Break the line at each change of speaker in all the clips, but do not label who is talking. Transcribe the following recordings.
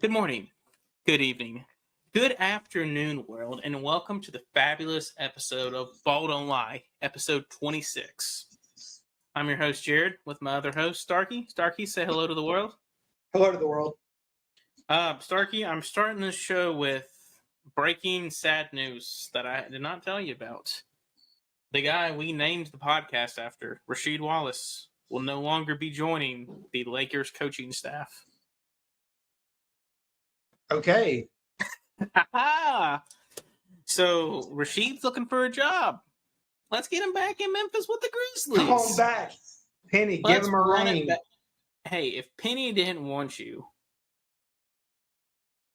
Good morning, good evening, good afternoon, world, and welcome to the fabulous episode of Ball Don't Lie, episode 26. I'm your host, Jared, with my other host, Starkey. Starkey, say hello to the world.
Hello to the world.
Starkey, I'm starting this show with breaking sad news that I did not tell you about. The guy we named the podcast after, Rasheed Wallace, will no longer be joining the Lakers coaching staff.
Okay.
So Rasheed's looking for a job. Let's get him back in Memphis with the Grizzlies.
Come on back. Penny, give him a ring.
Hey, if Penny didn't want you,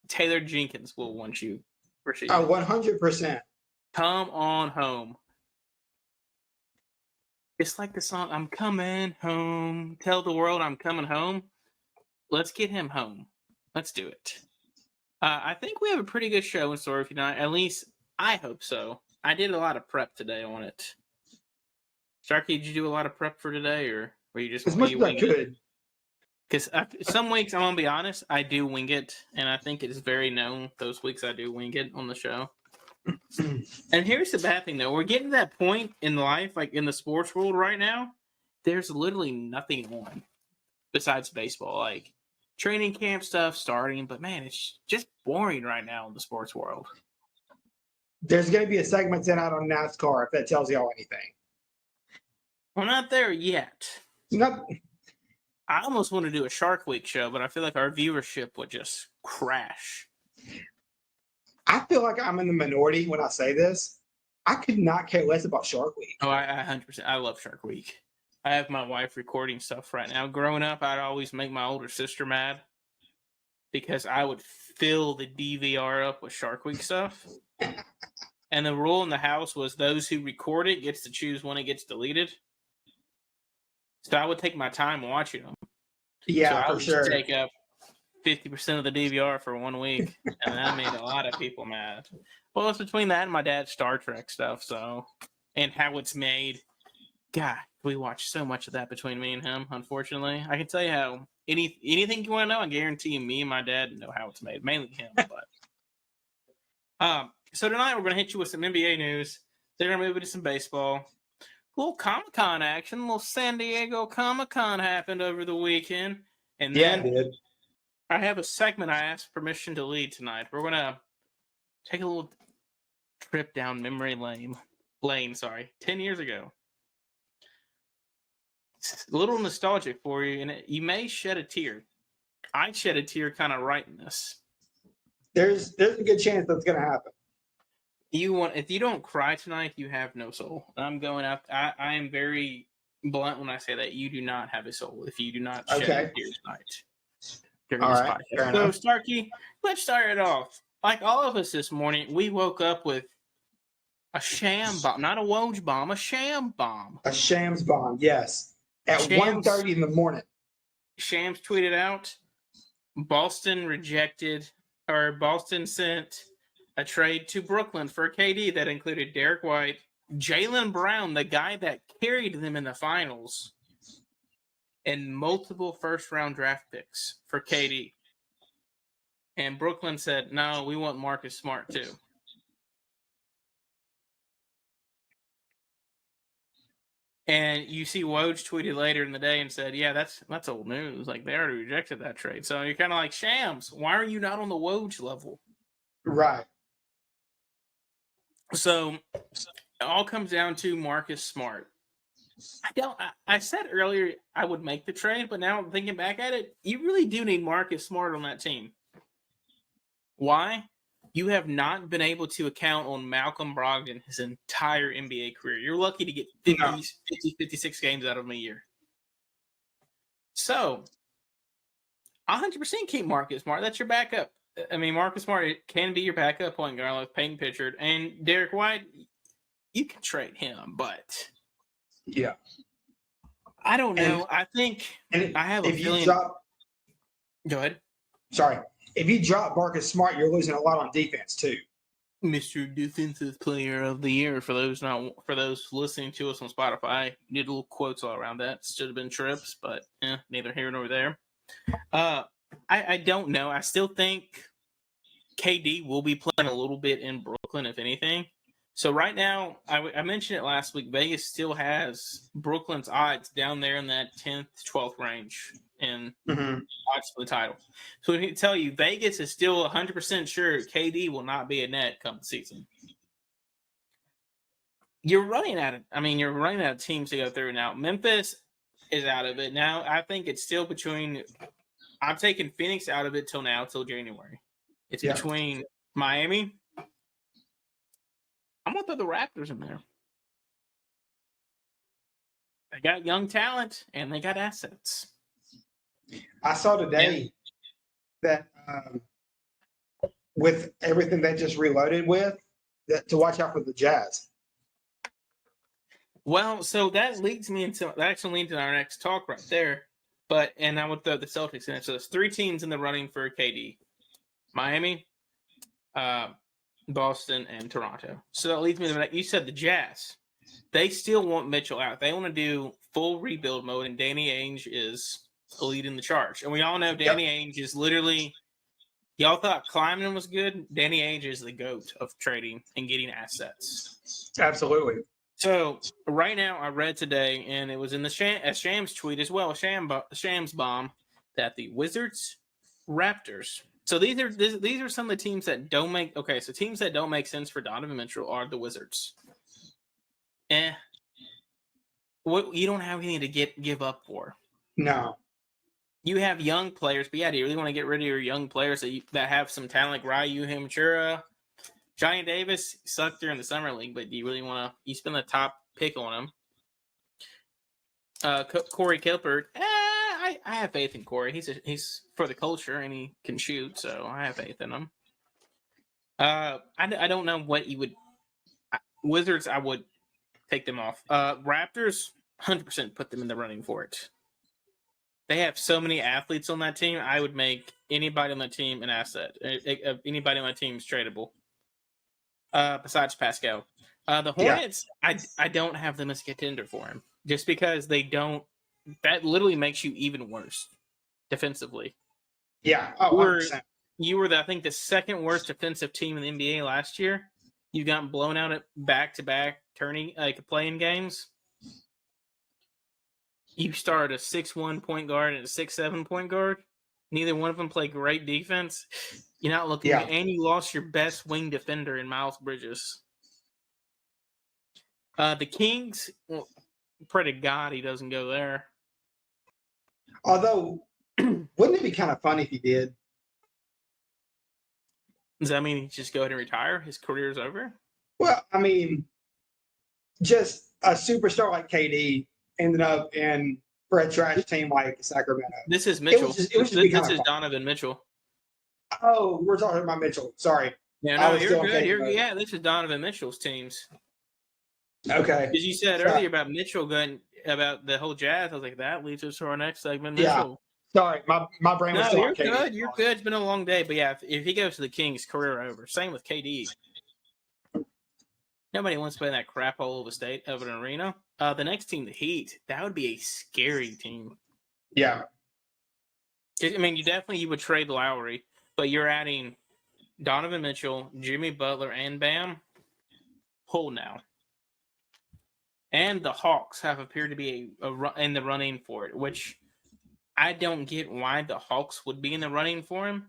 Taylor Jenkins will want you, Rasheed.
100%.
Come on home. It's like the song, I'm coming home. Tell the world I'm coming home. Let's get him home. Let's do it. I think we have a pretty good show in store if you not. At least I hope so. I did a lot of prep today on it. Starkey, did you do a lot of prep for today, or were you just
as much as I could?
Because some weeks, I'm gonna be honest, I do wing it, and I think it is very known. Those weeks I do wing it on the show. And here's the bad thing, though: we're getting to that point in life, like in the sports world right now. There's literally nothing on besides baseball, like training camp stuff starting, but man, it's just boring right now in the sports world.
There's going to be a segment sent out on NASCAR if that tells y'all anything.
We're not there yet.
Nope.
I almost want to do a Shark Week show, but I feel like our viewership would just crash.
I feel like I'm in the minority when I say this. I could not care less about Shark Week.
Oh, I 100%. I love Shark Week. I have my wife recording stuff right now. Growing up, I'd always make my older sister mad because I would fill the DVR up with Shark Week stuff. And the rule in the house was those who record it gets to choose when it gets deleted. So I would take my time watching them.
Yeah,
so
for sure.
Take up 50% of the DVR for 1 week, and that made a lot of people mad. Well, it's between that and my dad's Star Trek stuff, and how it's made. God, we watch so much of that between me and him, unfortunately. I can tell you how anything you want to know, I guarantee you me and my dad know how it's made. Mainly him, but so tonight we're gonna hit you with some NBA news. They're gonna move into some baseball. A little Comic-Con action, a little San Diego Comic-Con happened over the weekend. And then
it did.
I have a segment I asked permission to lead tonight. We're gonna take a little trip down memory lane. 10 years ago. It's a little nostalgic for you, and you may shed a tear. I shed a tear kind of writing this.
There's a good chance that's going to happen.
If you don't cry tonight, you have no soul. I'm going up. I am very blunt when I say that you do not have a soul if you do not shed a tear tonight.
All right, fair enough.
So, Starkey, let's start it off. Like all of us this morning, we woke up with a sham bomb, not a Woj bomb, a sham bomb.
A Shamsbomb, yes. At 1:30 in the morning.
Shams tweeted out, Boston sent a trade to Brooklyn for KD that included Derek White, Jaylen Brown, the guy that carried them in the finals, and multiple first-round draft picks for KD. And Brooklyn said, no, we want Marcus Smart too. And you see Woj tweeted later in the day and said, yeah, that's old news. Like, they already rejected that trade. So you're kind of like, Shams, why are you not on the Woj level?
Right.
So it all comes down to Marcus Smart. I said earlier I would make the trade, but now I'm thinking back at it, you really do need Marcus Smart on that team. Why? You have not been able to account on Malcolm Brogdon his entire NBA career. You're lucky to get 50, 56 games out of him a year. So, 100% keep Marcus Smart. That's your backup. I mean, Marcus Smart can be your backup point guard with Peyton Pritchard. And Derek White, you can trade him, but...
Yeah.
I don't know. I think I have a feeling... Go ahead.
Sorry. If you drop Marcus Smart, you're losing a lot on defense too.
Mr. Defensive Player of the Year. For those listening to us on Spotify, did little quotes all around that. Should have been trips, but neither here nor there. I don't know. I still think KD will be playing a little bit in Brooklyn, if anything. So right now, I mentioned it last week. Vegas still has Brooklyn's odds down there in that 10th, 12th range in odds for the title. So I can tell you, Vegas is still 100% sure KD will not be a net come the season. You're running out of teams to go through now. Memphis is out of it now. I think it's still between. I'm taking Phoenix out of it till January. It's between Miami. I'm gonna throw the Raptors in there. They got young talent and they got assets.
I saw today that with everything they just reloaded with, that to watch out for the Jazz.
Well, so that leads me into our next talk right there. And I would throw the Celtics in it. So there's 3 teams in the running for KD: Miami, Boston, and Toronto. So that leads me to you said the Jazz. They still want Mitchell out. They want to do full rebuild mode, and Danny Ainge is leading the charge. And we all know Danny Ainge is literally. Y'all thought Kleiman was good. Danny Ainge is the GOAT of trading and getting assets.
Absolutely.
So right now, I read today, and it was in the Shams tweet as well, Shamsbomb, that the Wizards, Raptors. So these are some of the teams that don't make. Okay, so teams that don't make sense for Donovan Mitchell are the Wizards. What you don't have anything to give up for.
No.
You have young players, but do you really want to get rid of your young players that have some talent like Ryu Himachura? Johnny Davis sucked during the summer league, but do you really want to? You spend the top pick on him. Corey Kilpert. I have faith in Corey. He's for the culture and he can shoot, so I have faith in him. I don't know what you would. Wizards, I would take them off. Raptors, 100% put them in the running for it. They have so many athletes on that team. I would make anybody on the team an asset. Anybody on my team is tradable. Besides Pascal. The Hornets, I don't have them as a contender for him. Just because they don't. That literally makes you even worse defensively.
Yeah. Oh, 100%.
You were, I think, the second worst defensive team in the NBA last year. You got blown out at back-to-back playing games. You started a 6'1" point guard and a 6'7" point guard. Neither one of them play great defense. You're not looking at, and you lost your best wing defender in Miles Bridges. The Kings, pray to God he doesn't go there.
Although, wouldn't it be kind of funny if he did?
Does that mean he just go ahead and retire? His career is over?
Well, I mean, just a superstar like KD ended up for a trash team like Sacramento.
This is Mitchell.
This
is Donovan Mitchell.
Oh, we're talking about Mitchell. Sorry.
Yeah, no, you're good. This is Donovan Mitchell's teams.
Okay.
Because you said earlier about Mitchell going about the whole Jazz. I was like, that leads us to our next segment. Mitchell.
Sorry, my brain was still on KD.
Good. You're good. It's been a long day, but if he goes to the Kings, career over. Same with KD. Nobody wants to play in that crap hole of an arena. The next team, the Heat, that would be a scary team.
Yeah.
I mean, you would trade Lowry, but you're adding Donovan Mitchell, Jimmy Butler, and Bam. Pull now. And the Hawks have appeared to be in the running for it, which I don't get why the Hawks would be in the running for him.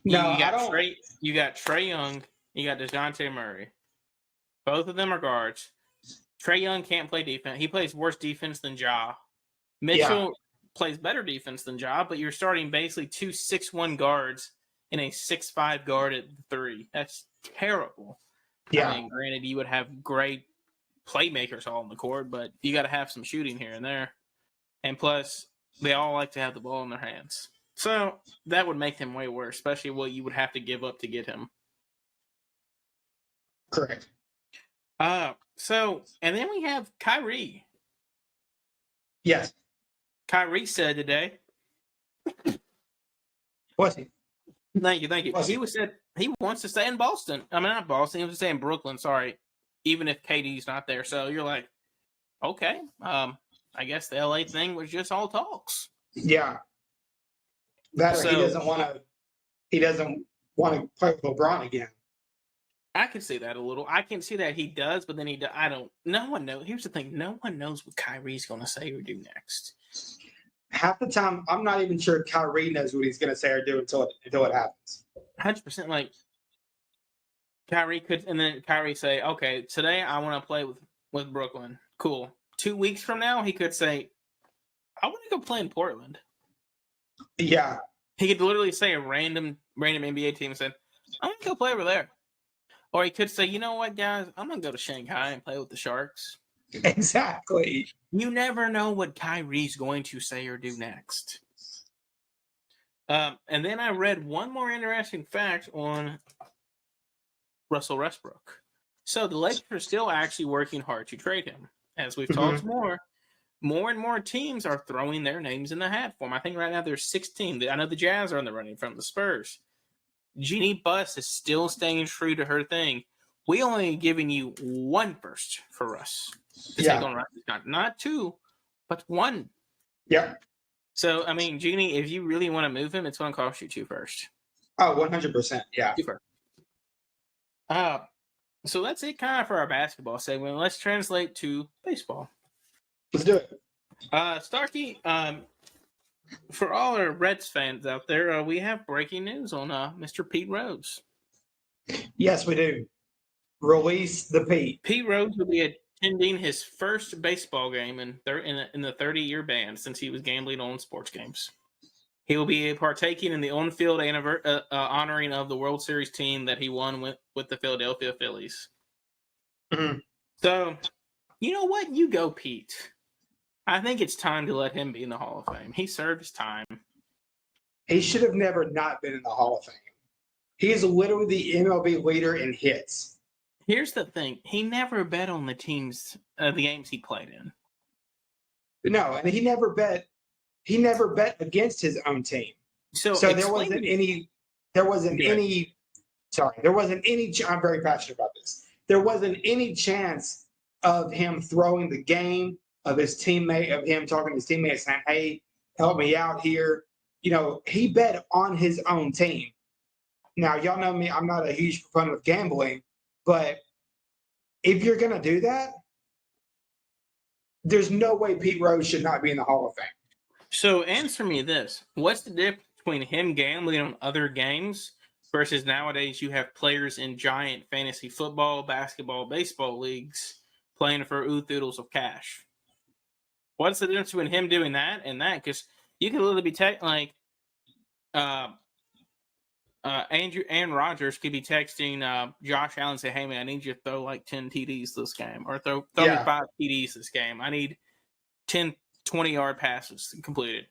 No,
you got Trae Young, you got DeJounte Murray. Both of them are guards. Trae Young can't play defense. He plays worse defense than Ja. Mitchell plays better defense than Ja, but you're starting basically 2 6'1" guards and a 6'5" guard at the 3. That's terrible.
Yeah.
I mean, granted, you would have great playmakers all on the court, but you got to have some shooting here and there. And plus, they all like to have the ball in their hands. So that would make him way worse, especially what you would have to give up to get him.
Correct.
And then we have Kyrie.
Yes.
Kyrie said today.
Was he?
Thank you. He said he wants to stay in Boston. I mean, not Boston. He wants to stay in Brooklyn. Sorry, even if KD's not there. So you're like, okay. I guess the LA thing was just all talks.
Yeah. That or he
So
doesn't want to. He doesn't want to play with LeBron again.
I can see that a little. I can see that he does, but then I don't. No one knows. Here's the thing: no one knows what Kyrie's going to say or do next.
Half the time, I'm not even sure Kyrie knows what he's going to say or do until it happens.
100%. Like Kyrie could, and then Kyrie say, "Okay, today I want to play with Brooklyn. Cool. 2 weeks from now, he could say, I want to go play in Portland."
Yeah.
He could literally say a random NBA team and say, "I'm going to go play over there." Or he could say, "You know what, guys? I'm going to go to Shanghai and play with the Sharks."
Exactly.
You never know what Kyrie's going to say or do next. And then I read one more interesting fact on Russell Westbrook. So the Lakers are still actually working hard to trade him. As we've talked more and more teams are throwing their names in the hat for him. I think right now there's 16. I know the Jazz are in the running from the Spurs. Jeannie Buss is still staying true to her thing. We only giving you 1 first for Russ to take on Russ. Not 2, but 1.
Yeah.
So, I mean, Jeannie, if you really want to move him, it's going to cost you 2 first.
Oh, 100%. Yeah.
2 first. So that's it kind of for our basketball segment. Let's translate to baseball.
Let's do it.
Starkey, for all our Reds fans out there, we have breaking news on Mr. Pete Rose.
Yes, we do. Release the Pete.
Pete Rose will be attending his first baseball game in the 30-year ban since he was gambling on sports games. He will be partaking in the on-field honoring of the World Series team that he won with the Philadelphia Phillies.
Mm-hmm.
So, you know what? You go, Pete. I think it's time to let him be in the Hall of Fame. He served his time.
He should have never not been in the Hall of Fame. He is literally the MLB leader in hits.
Here's the thing. He never bet on the games he played in.
No, and he never bet against his own team. So there wasn't any I'm very passionate about this. There wasn't any chance of him throwing the game, of his teammate, of him talking to his teammate saying, "Hey, help me out here." He bet on his own team. Now, y'all know me, I'm not a huge proponent of gambling, but if you're going to do that, there's no way Pete Rose should not be in the Hall of Fame.
So answer me this. What's the difference between him gambling on other games versus nowadays you have players in giant fantasy football, basketball, baseball leagues playing for oodles of cash? What's the difference between him doing that and that? Because you could literally be Aaron Rodgers could be texting Josh Allen and say, "Hey man, I need you to throw like 10 TDs this game, or throw me 5 TDs this game. I need 10 20-yard passes completed."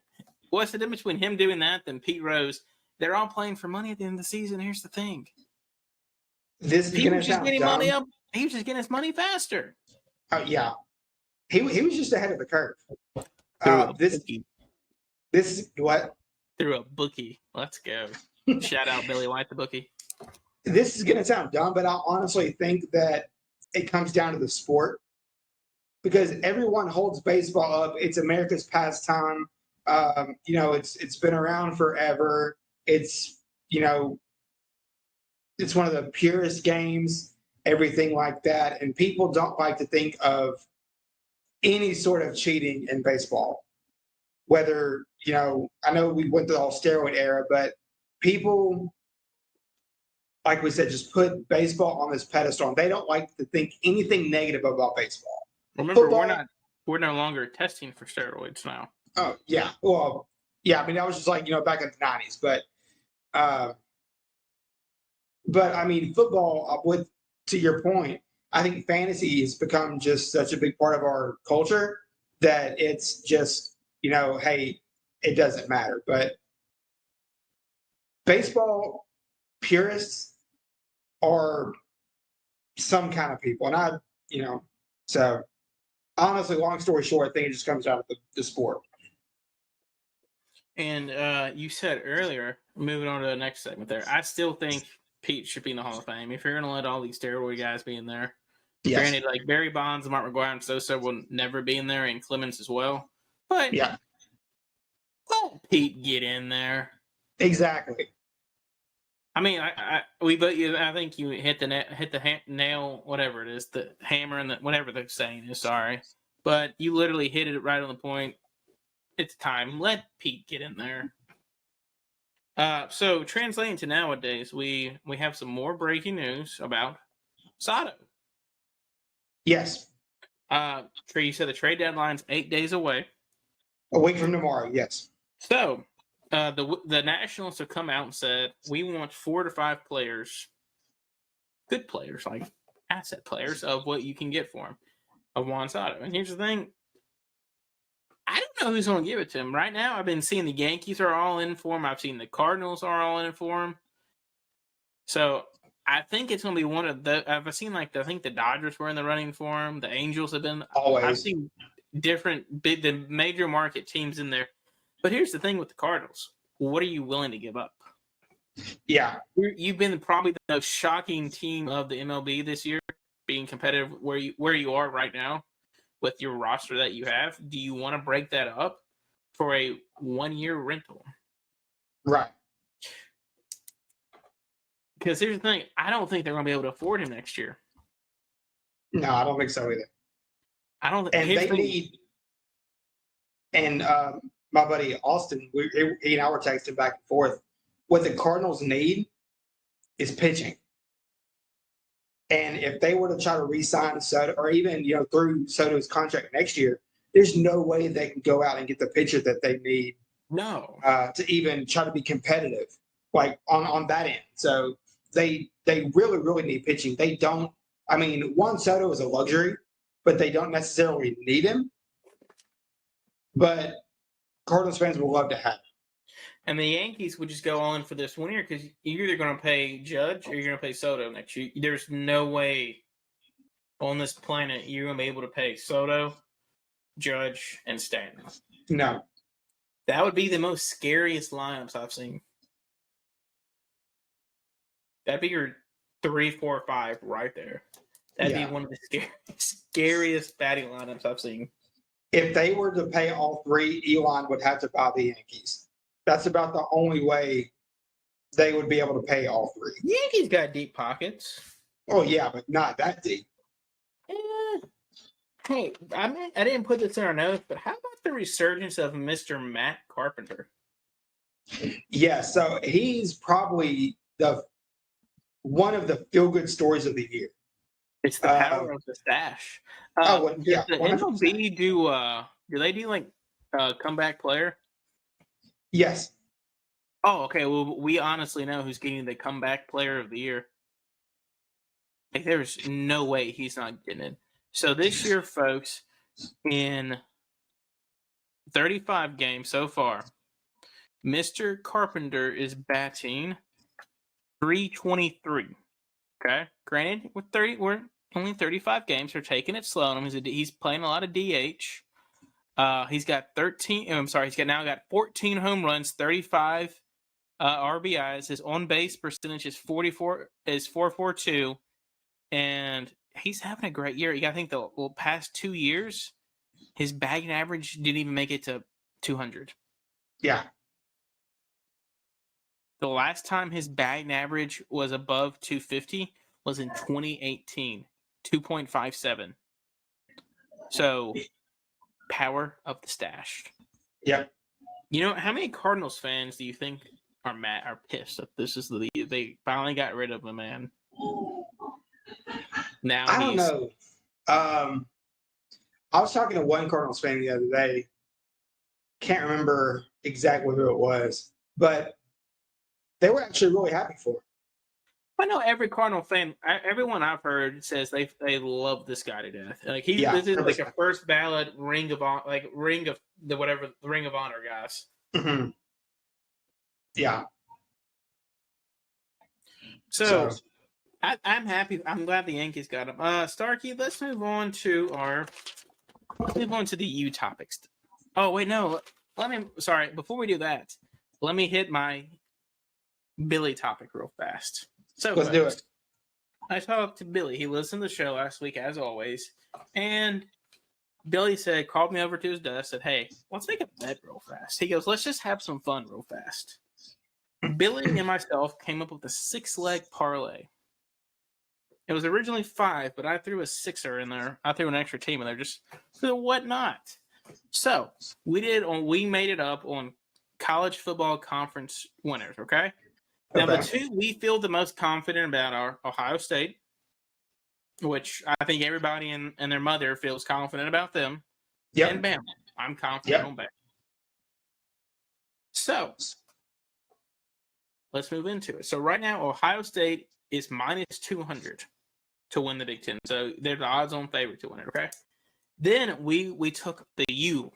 What's the difference between him doing that than Pete Rose? They're all playing for money at the end of the season. Here's the thing:
He
was just getting money up. He was just getting his money faster.
Yeah, he was just ahead of the curve. This is what
through a bookie. Let's go. Shout out Billy White, the bookie.
This is going to sound dumb, but I honestly think that it comes down to the sport, because everyone holds baseball up. It's America's pastime. It's been around forever. It's it's one of the purest games, everything like that. And people don't like to think of any sort of cheating in baseball. Whether, I know we went through the whole steroid era, but people, like we said, just put baseball on this pedestal. They don't like to think anything negative about baseball.
Remember, we're no longer testing for steroids now.
Oh, yeah. Well, yeah, I mean, that was just like, back in the 90s. But I mean, football, to your point, I think fantasy has become just such a big part of our culture that it's just, hey, it doesn't matter. But baseball purists are some kind of people. And so honestly, long story short, I think it just comes out of the sport.
And you said earlier, moving on to the next segment there, I still think Pete should be in the Hall of Fame. If you're going to let all these steroid guys be in there,
Yes.
Granted, like Barry Bonds, Mark McGwire, and Sosa will never be in there, and Clemens as well. But
Yeah.
let Pete get in there.
Exactly.
I mean, I think you hit the nail, whatever it is, the hammer and the whatever the saying is. Sorry, but you literally hit it right on the point. It's time. Let Pete get in there. So translating to nowadays, we have some more breaking news about Soto.
Yes.
Trey, you said the trade deadline's 8 days away.
A week from tomorrow. Yes.
So, the Nationals have come out and said we want 4 to 5 players, good players, like asset players, of what you can get for him, of Juan Soto. And here's the thing: I don't know who's going to give it to him right now. I've been seeing the Yankees are all in for him. I've seen the Cardinals are all in for him. So I think it's going to be one of the. I've seen I think the Dodgers were in the running for him. The Angels have been.
Always.
I've seen the major market teams in there. But here's the thing with the Cardinals: what are you willing to give up?
Yeah.
You've been probably the most shocking team of the MLB this year, being competitive where you are right now with your roster that you have. Do you want to break that up for a 1-year rental?
Right.
Because here's the thing: I don't think they're going to be able to afford him next year.
No, I don't think so either.
I don't.
And they need. And my buddy Austin, he and I were texting back and forth. What the Cardinals need is pitching. And if they were to try to re-sign Soto, or even through Soto's contract next year, there's no way they can go out and get the pitcher that they need.
No.
To even try to be competitive, like on that end. So they really need pitching. They don't. I mean, Juan Soto is a luxury, but they don't necessarily need him. But Cardinals fans would love to have him.
And the Yankees would just go all in for this 1 year because you're either going to pay Judge or you're going to pay Soto next year. There's no way on this planet you're going to be able to pay Soto, Judge, and Stanton.
No.
That would be the most scariest lineups I've seen. That'd be your 3, 4, 5 right there. That'd be one of the scariest batting lineups I've seen.
If they were to pay all three, Elon would have to buy the Yankees. That's about the only way they would be able to pay all three.
Yankees got deep pockets.
Oh, yeah, but not that deep.
Hey, I didn't put this in our notes, but how about the resurgence of Mr. Matt Carpenter?
Yeah, so he's probably one of the feel-good stories of the year.
It's the power of the stash.
Yeah.
The MLB do they do comeback player?
Yes.
Oh, okay. Well, we honestly know who's getting the comeback player of the year. There's no way he's not getting it. So this year, folks, in 35 games so far, Mr. Carpenter is batting .323. Okay, granted, we're only 35 games. We're taking it slow. He's playing a lot of DH. He's got 13. I'm sorry. He's got 14 home runs, 35 RBIs. His on base percentage is 442, and he's having a great year. I think the past 2 years, his batting average didn't even make it to 200.
Yeah.
The last time his batting average was above 250 was in 2018, 2.57. So, power of the stash.
Yep.
How many Cardinals fans do you think are pissed that they finally got rid of the man? Now
I don't know. I was talking to one Cardinals fan the other day. Can't remember exactly who it was, but they were actually really happy for him.
I know every Cardinal fan, everyone I've heard says they love this guy to death. This is like a first ballot ring of honor guys.
Mm-hmm. Yeah.
So I'm happy. I'm glad the Yankees got him. Starkey, let's move on to the U topics. Oh wait, no. Before we do that, let me hit my Billy topic real fast. So
let's do it.
I talked to Billy. He listened to the show last week, as always, and Billy called me over to his desk, said, "Hey, let's make a bet real fast." He goes, "Let's just have some fun real fast." Billy and myself came up with a 6-leg parlay. It was originally 5, but I threw a 6er in there. I threw an extra team in there just for what not. So we made it up on college football conference winners. Okay. Now the two we feel the most confident about are Ohio State, which I think everybody and their mother feels confident about them, and Bama. I'm confident on Bama. So let's move into it. So right now, Ohio State is minus 200 to win the Big Ten. So they're the odds-on favorite to win it, okay? Then we took the U.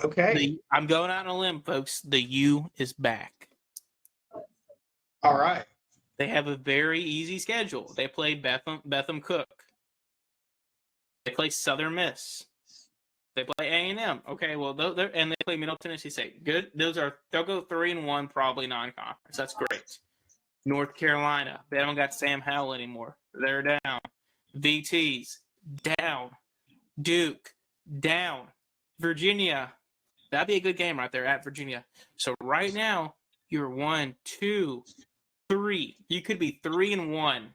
Okay.
I'm going out on a limb, folks. The U is back.
All right.
They have a very easy schedule. They play Betham Cook. They play Southern Miss. They play A&M. Okay, well, and they play Middle Tennessee State. Good. They'll go 3-1, probably non-conference. That's great. North Carolina. They don't got Sam Howell anymore. They're down. VTs down. Duke down. Virginia. That'd be a good game right there at Virginia. So right now you're 1, 2, 3. You could be 3-1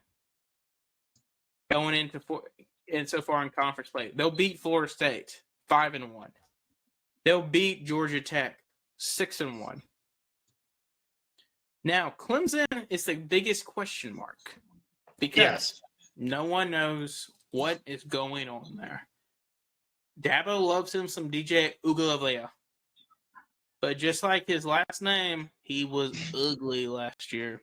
going into so far in conference play. They'll beat Florida State 5-1. They'll beat Georgia Tech 6-1. Now, Clemson is the biggest question mark because no one knows what is going on there. Dabo loves him some DJ Uiagalelei. But just like his last name, he was ugly last year.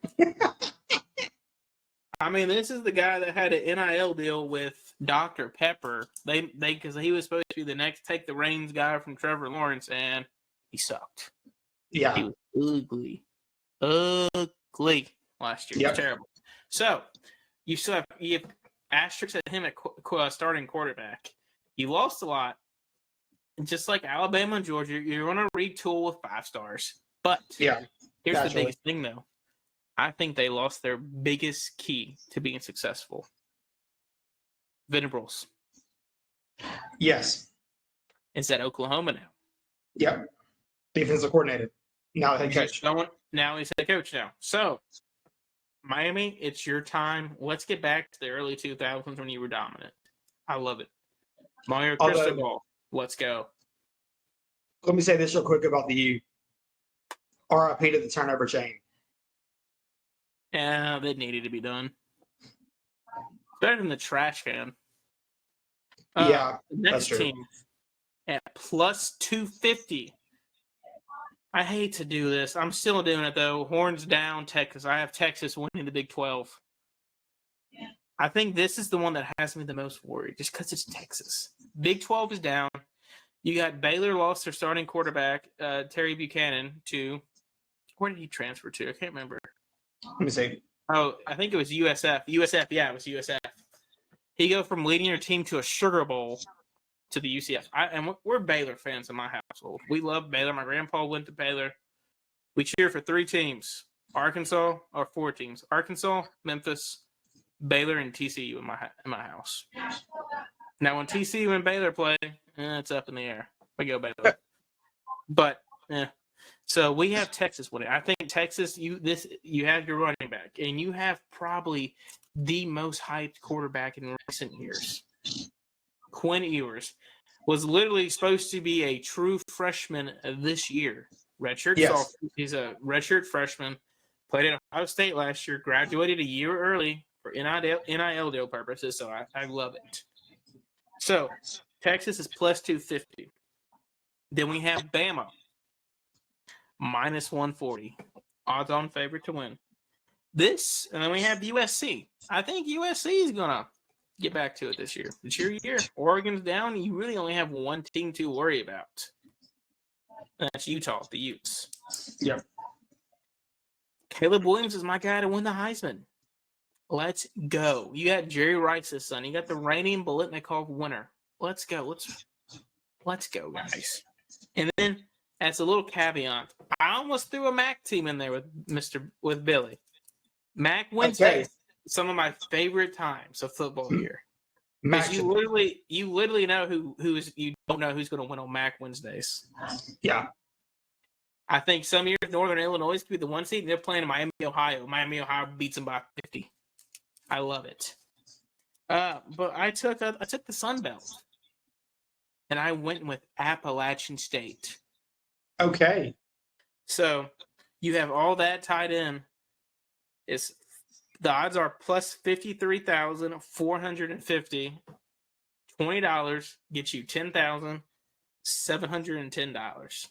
I mean, this is the guy that had an NIL deal with Dr. Pepper. Because he was supposed to be the next take the reins guy from Trevor Lawrence, and he sucked.
Yeah.
He was ugly. Ugly last year. It was terrible. So, you have asterisks at him at starting quarterback. You lost a lot. Just like Alabama and Georgia, you're going to retool with 5 stars. But here's the biggest thing, though. I think they lost their biggest key to being successful. Venables.
Yes.
Is at Oklahoma now.
Yep. Defensive coordinator. Now head coach.
Now he's head coach now. So, Miami, it's your time. Let's get back to the early 2000s when you were dominant. I love it. Mario Cristobal. Let's go.
Let me say this real quick about the U. RIP to the turnover chain.
Yeah, that needed to be done. Better than the trash can. Next team at plus 250. I hate to do this. I'm still doing it, though. Horns down, Texas. I have Texas winning the Big 12. I think this is the one that has me the most worried, just because it's Texas. Big 12 is down. You got Baylor lost their starting quarterback, Terry Buchanan, to where did he transfer to? I can't remember.
Let me see.
Oh, I think it was USF. Yeah, it was USF. He go from leading your team to a Sugar Bowl to the UCF. And we're Baylor fans in my household. We love Baylor. My grandpa went to Baylor. We cheer for 3 teams. 4 teams. Arkansas, Memphis, Baylor, and TCU in my house. Now, when TCU and Baylor play, it's up in the air. We go Baylor. But, so we have Texas winning. I think Texas, you have your running back, and you have probably the most hyped quarterback in recent years. Quinn Ewers was literally supposed to be a true freshman this year. He's a redshirt freshman. Played at Ohio State last year. Graduated a year early for NIL deal purposes. So I love it. So Texas is plus 250. Then we have Bama minus 140. Odds-on favorite to win. And then we have USC. I think USC is gonna get back to it this year. It's your year. Oregon's down. You really only have one team to worry about. And that's Utah, the Utes.
Yep.
Caleb Williams is my guy to win the Heisman. Let's go. You got Jerry Rice's son. You got the reigning Biletnikoff winner. Let's go. Let's go, guys. And then, as a little caveat, I almost threw a MAC team in there with Billy. MAC Wednesday. some of my favorite times of football year. Because
Match.
you literally know you don't know who's going to win on Mac Wednesdays.
Yeah.
I think some years Northern Illinois could be the 1 seed, and they're playing Miami, Ohio. Miami, Ohio beats them by 50. I love it. But I took the Sun Belt, and I went with Appalachian State.
Okay.
So you have all that tied in. The odds are plus 53,450. $20 gets you $10,710.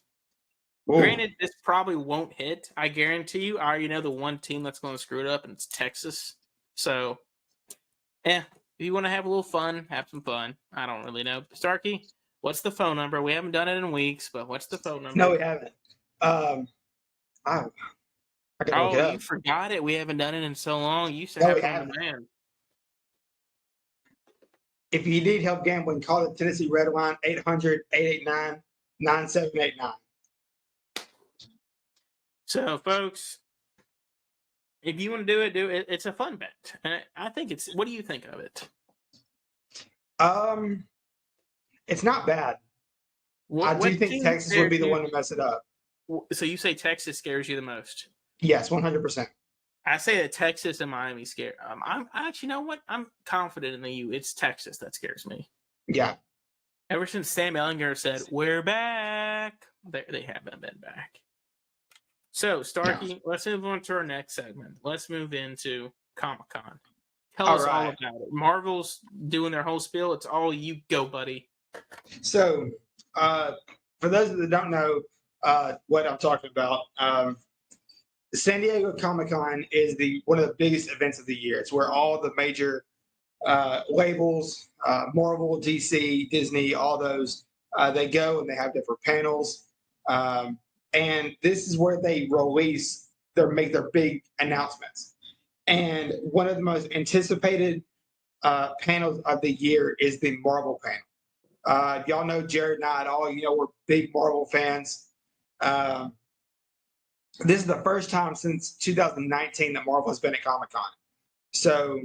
Granted, this probably won't hit. I guarantee you. I already know the one team that's going to screw it up, and it's Texas. So, if you want to have a little fun, have some fun. I don't really know. Starkey, what's the phone number? We haven't done it in weeks, but what's the phone number?
No, we haven't. I gotta look it up.
You forgot it. We haven't done it in so long. You used to
No,
have
we
it on
haven't.
demand.
If you need help gambling, call the Tennessee Red Line 800-889-9789.
So, folks, if you want to do it. It's a fun bet. And I think it's. What do you think of it?
It's not bad. I do think Texas would be the one to mess it up.
So you say Texas scares you the most?
Yes, 100%.
I say that Texas and Miami scare. I'm actually, you know what? I'm confident in the U. It's Texas that scares me.
Yeah.
Ever since Sam Ellinger said we're back, they haven't been back. So Starkey, let's move on to our next segment. Let's move into Comic-Con. Tell us all about it. Marvel's doing their whole spiel. It's all you, go, buddy.
So, for those that don't know what I'm talking about, San Diego Comic-Con is one of the biggest events of the year. It's where all the major labels, Marvel, DC, Disney, all those, they go and they have different panels. And this is where they make their big announcements. And one of the most anticipated panels of the year is the Marvel panel. Y'all know Jared and I at all. We're big Marvel fans. This is the first time since 2019 that Marvel has been at Comic-Con. So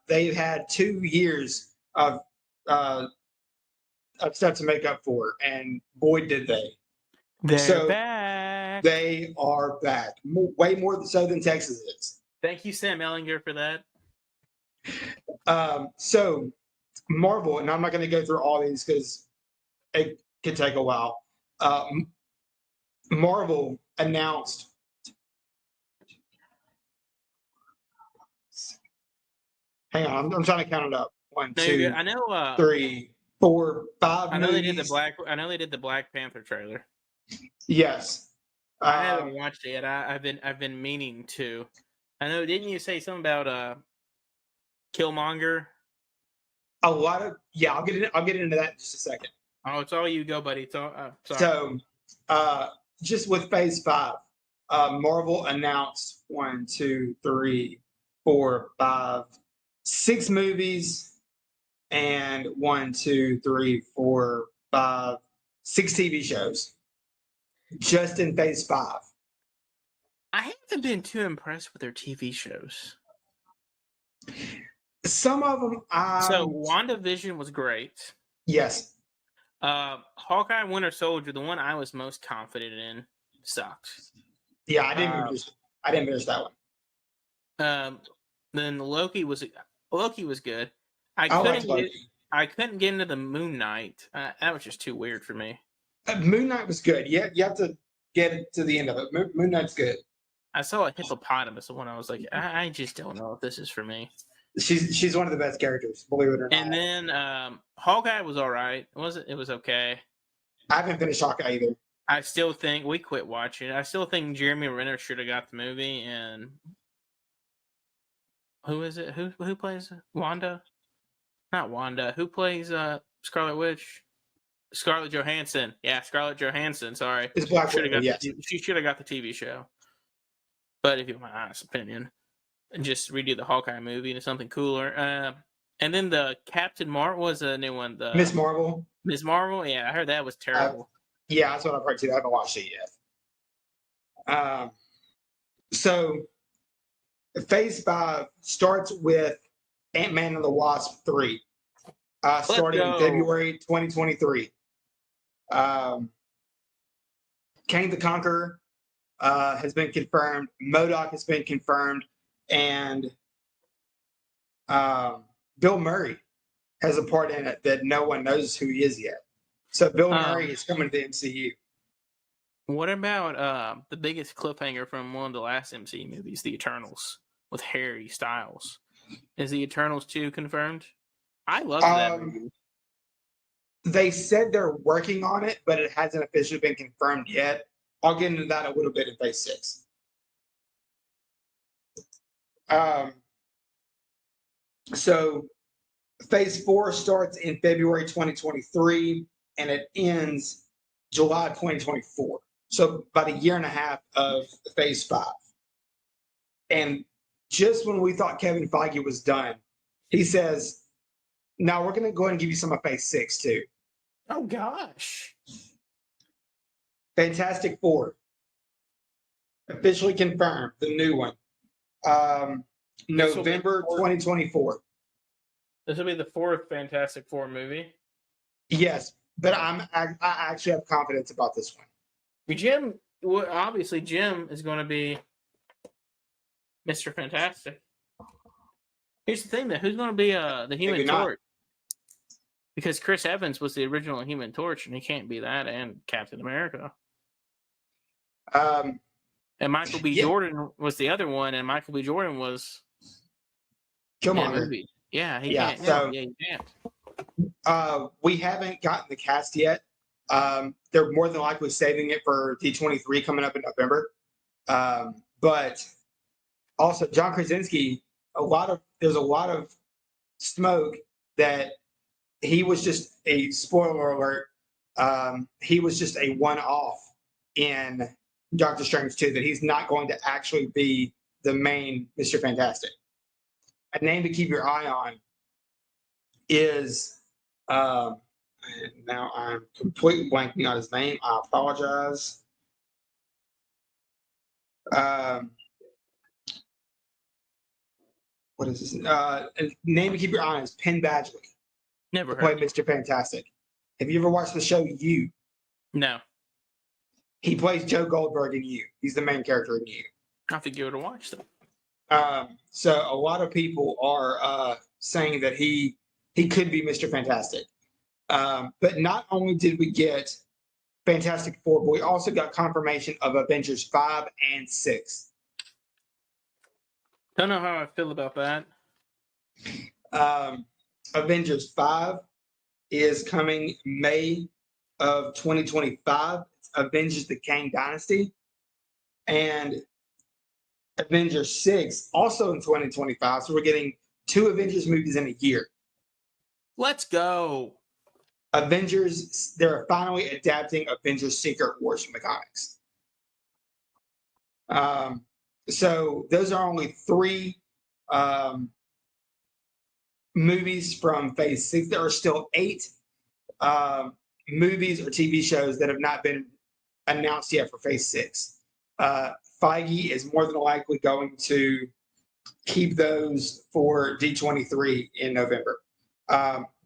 they've had 2 years of stuff to make up for, and boy, did they.
They're back.
They are back. Way more so than Texas is.
Thank you, Sam Ellinger, for that.
So Marvel, and I'm not going to go through all these because it could take a while. Marvel announced hang on, I'm trying to count it up. 1, 2,
I know
3, 4, 5
I know
movies.
they did the Black Panther trailer.
Yes.
I haven't watched it yet. I've been meaning to. I know, didn't you say something about Killmonger?
I'll get into that in just a second.
Oh, it's all you, go, buddy. It's all, sorry.
So, just with Phase 5, Marvel announced 1, 2, 3, 4, 5, 6 movies, and 1, 2, 3, 4, 5, 6 TV shows. Just in Phase 5.
I haven't been too impressed with their TV shows.
Some of them.
So WandaVision was great.
Yes.
Hawkeye Winter Soldier, the one I was most confident in, sucked.
Yeah, I didn't finish that one.
Then Loki was good. I couldn't get into the Moon Knight. That was just too weird for me.
Moon Knight was good. Yeah, you have to get to the end of it. Moon Knight's good.
I saw a hippopotamus when I was like, I just don't know if this is for me.
She's one of the best characters, believe it or not.
And then Hawkeye was all right. It was okay.
I haven't finished Hawkeye either.
I still think we quit watching. I still think Jeremy Renner should have got the movie. And who is it? Who plays Wanda? Not Wanda. Who plays Scarlet Witch? Scarlett Johansson. Yeah, Scarlett Johansson. Sorry,
it's Black Widow. Yes.
She should have got the TV show. But if you want my honest opinion, just redo the Hawkeye movie into something cooler. And then the Captain Marvel was a new one. The
Miss Marvel.
Miss Marvel. Yeah, I heard that was terrible.
Yeah, that's what I've heard too. I haven't watched it yet. So Phase 5 starts with Ant-Man and the Wasp 3, starting in February 2023. Kang the Conqueror has been confirmed. MODOK has been confirmed. And Bill Murray has a part in it that no one knows who he is yet. So Bill Murray is coming to the MCU.
What about the biggest cliffhanger from one of the last MCU movies, The Eternals, with Harry Styles? Is The Eternals 2 confirmed? I love that movie.
They said they're working on it, but it hasn't officially been confirmed yet. I'll get into that a little bit in Phase 6. So Phase 4 starts in February 2023, and it ends July 2024. So about a year and a half of Phase 5. And just when we thought Kevin Feige was done, he says, now we're going to go ahead and give you some of Phase 6 too.
Oh, gosh.
Fantastic Four. Officially confirmed, the new one. November 2024.
This will be the 4th Fantastic Four movie?
Yes, but I actually have confidence about this one.
Jim, obviously Jim is going to be Mr. Fantastic. Here's the thing, though. Who's going to be the Human Torch? Because Chris Evans was the original Human Torch, and he can't be that and Captain America. And Michael B. Jordan was the other one, and Michael B. Jordan was
Killmonger.
Yeah, he can't. So, he can't.
We haven't gotten the cast yet. They're more than likely saving it for D23 coming up in November. But also, John Krasinski, there's a lot of smoke that he was just a spoiler alert. He was just a one-off in Doctor Strange 2, that he's not going to actually be the main Mr. Fantastic. A name to keep your eye on is, now I'm completely blanking on his name. I apologize. What is his name to keep your eye on is Penn Badgley.
Never heard.
Play Mr. Fantastic. Have you ever watched the show You?
No.
He plays Joe Goldberg in You. He's the main character in You.
I have to give it a watch, though.
So a lot of people are saying that he could be Mr. Fantastic. But not only did we get Fantastic Four, but we also got confirmation of Avengers 5 and 6.
Don't know how I feel about that.
Avengers 5 is coming May of 2025. It's Avengers the Kang Dynasty. And Avengers 6 also in 2025. So we're getting 2 Avengers movies in a year.
Let's go.
Avengers, they're finally adapting Avengers Secret Wars from the comics. So those are only 3 movies from Phase 6. There are still 8 movies or TV shows that have not been announced yet for Phase 6. Feige is more than likely going to keep those for D23 in November.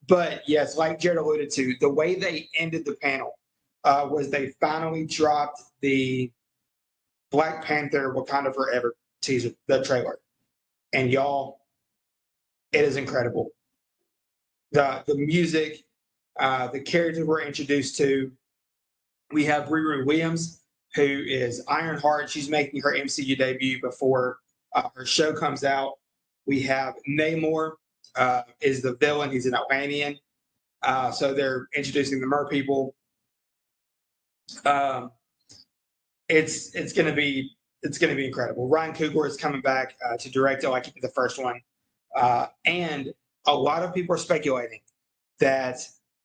But yes, like Jared alluded to, the way they ended the panel was they finally dropped the Black Panther Wakanda Forever teaser, the trailer. And y'all, it is incredible. The music, the characters we're introduced to. We have Riri Williams, who is Ironheart. She's making her MCU debut before her show comes out. We have Namor, is the villain. He's an Atlantean. So they're introducing the Mer people. It's gonna be incredible. Ryan Coogler is coming back to direct it like he did the first one. And a lot of people are speculating that,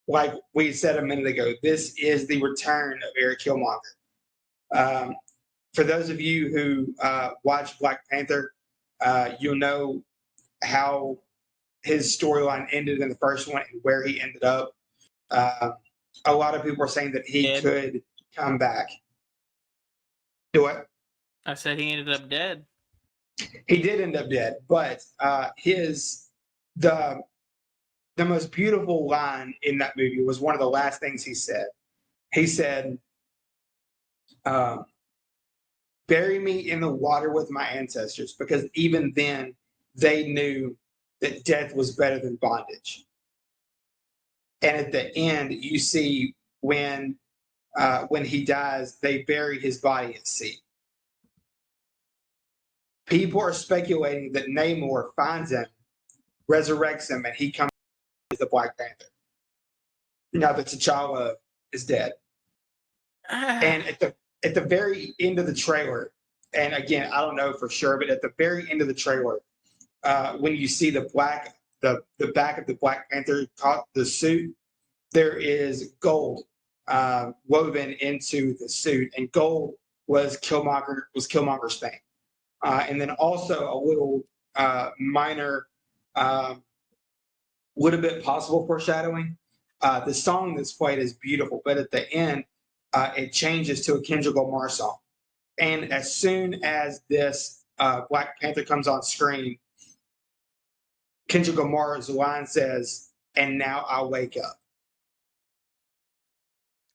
like we said a minute ago, this is the return of Eric Killmonger. For those of you who watch Black Panther, you'll know how his storyline ended in the first one and where he ended up. A lot of people are saying that he could come back. Do what?
I said he ended up dead.
He did end up dead, but the the most beautiful line in that movie was one of the last things he said. He said, uh, "Bury me in the water with my ancestors," because even then they knew that death was better than bondage. And at the end, you see when he dies, they bury his body at sea. People are speculating that Namor finds him, resurrects him, and he comes as the Black Panther. Now that T'Challa is dead. And at the very end of the trailer, and again, I don't know for sure, but at the very end of the trailer, when you see the back of the Black Panther, the suit, there is gold woven into the suit, and gold was Killmonger's thing. And then also a little minor, little bit possible foreshadowing. The song that's played is beautiful, but at the end, it changes to a Kendrick Lamar song. And as soon as this Black Panther comes on screen, Kendrick Lamar's line says, "And now I wake up."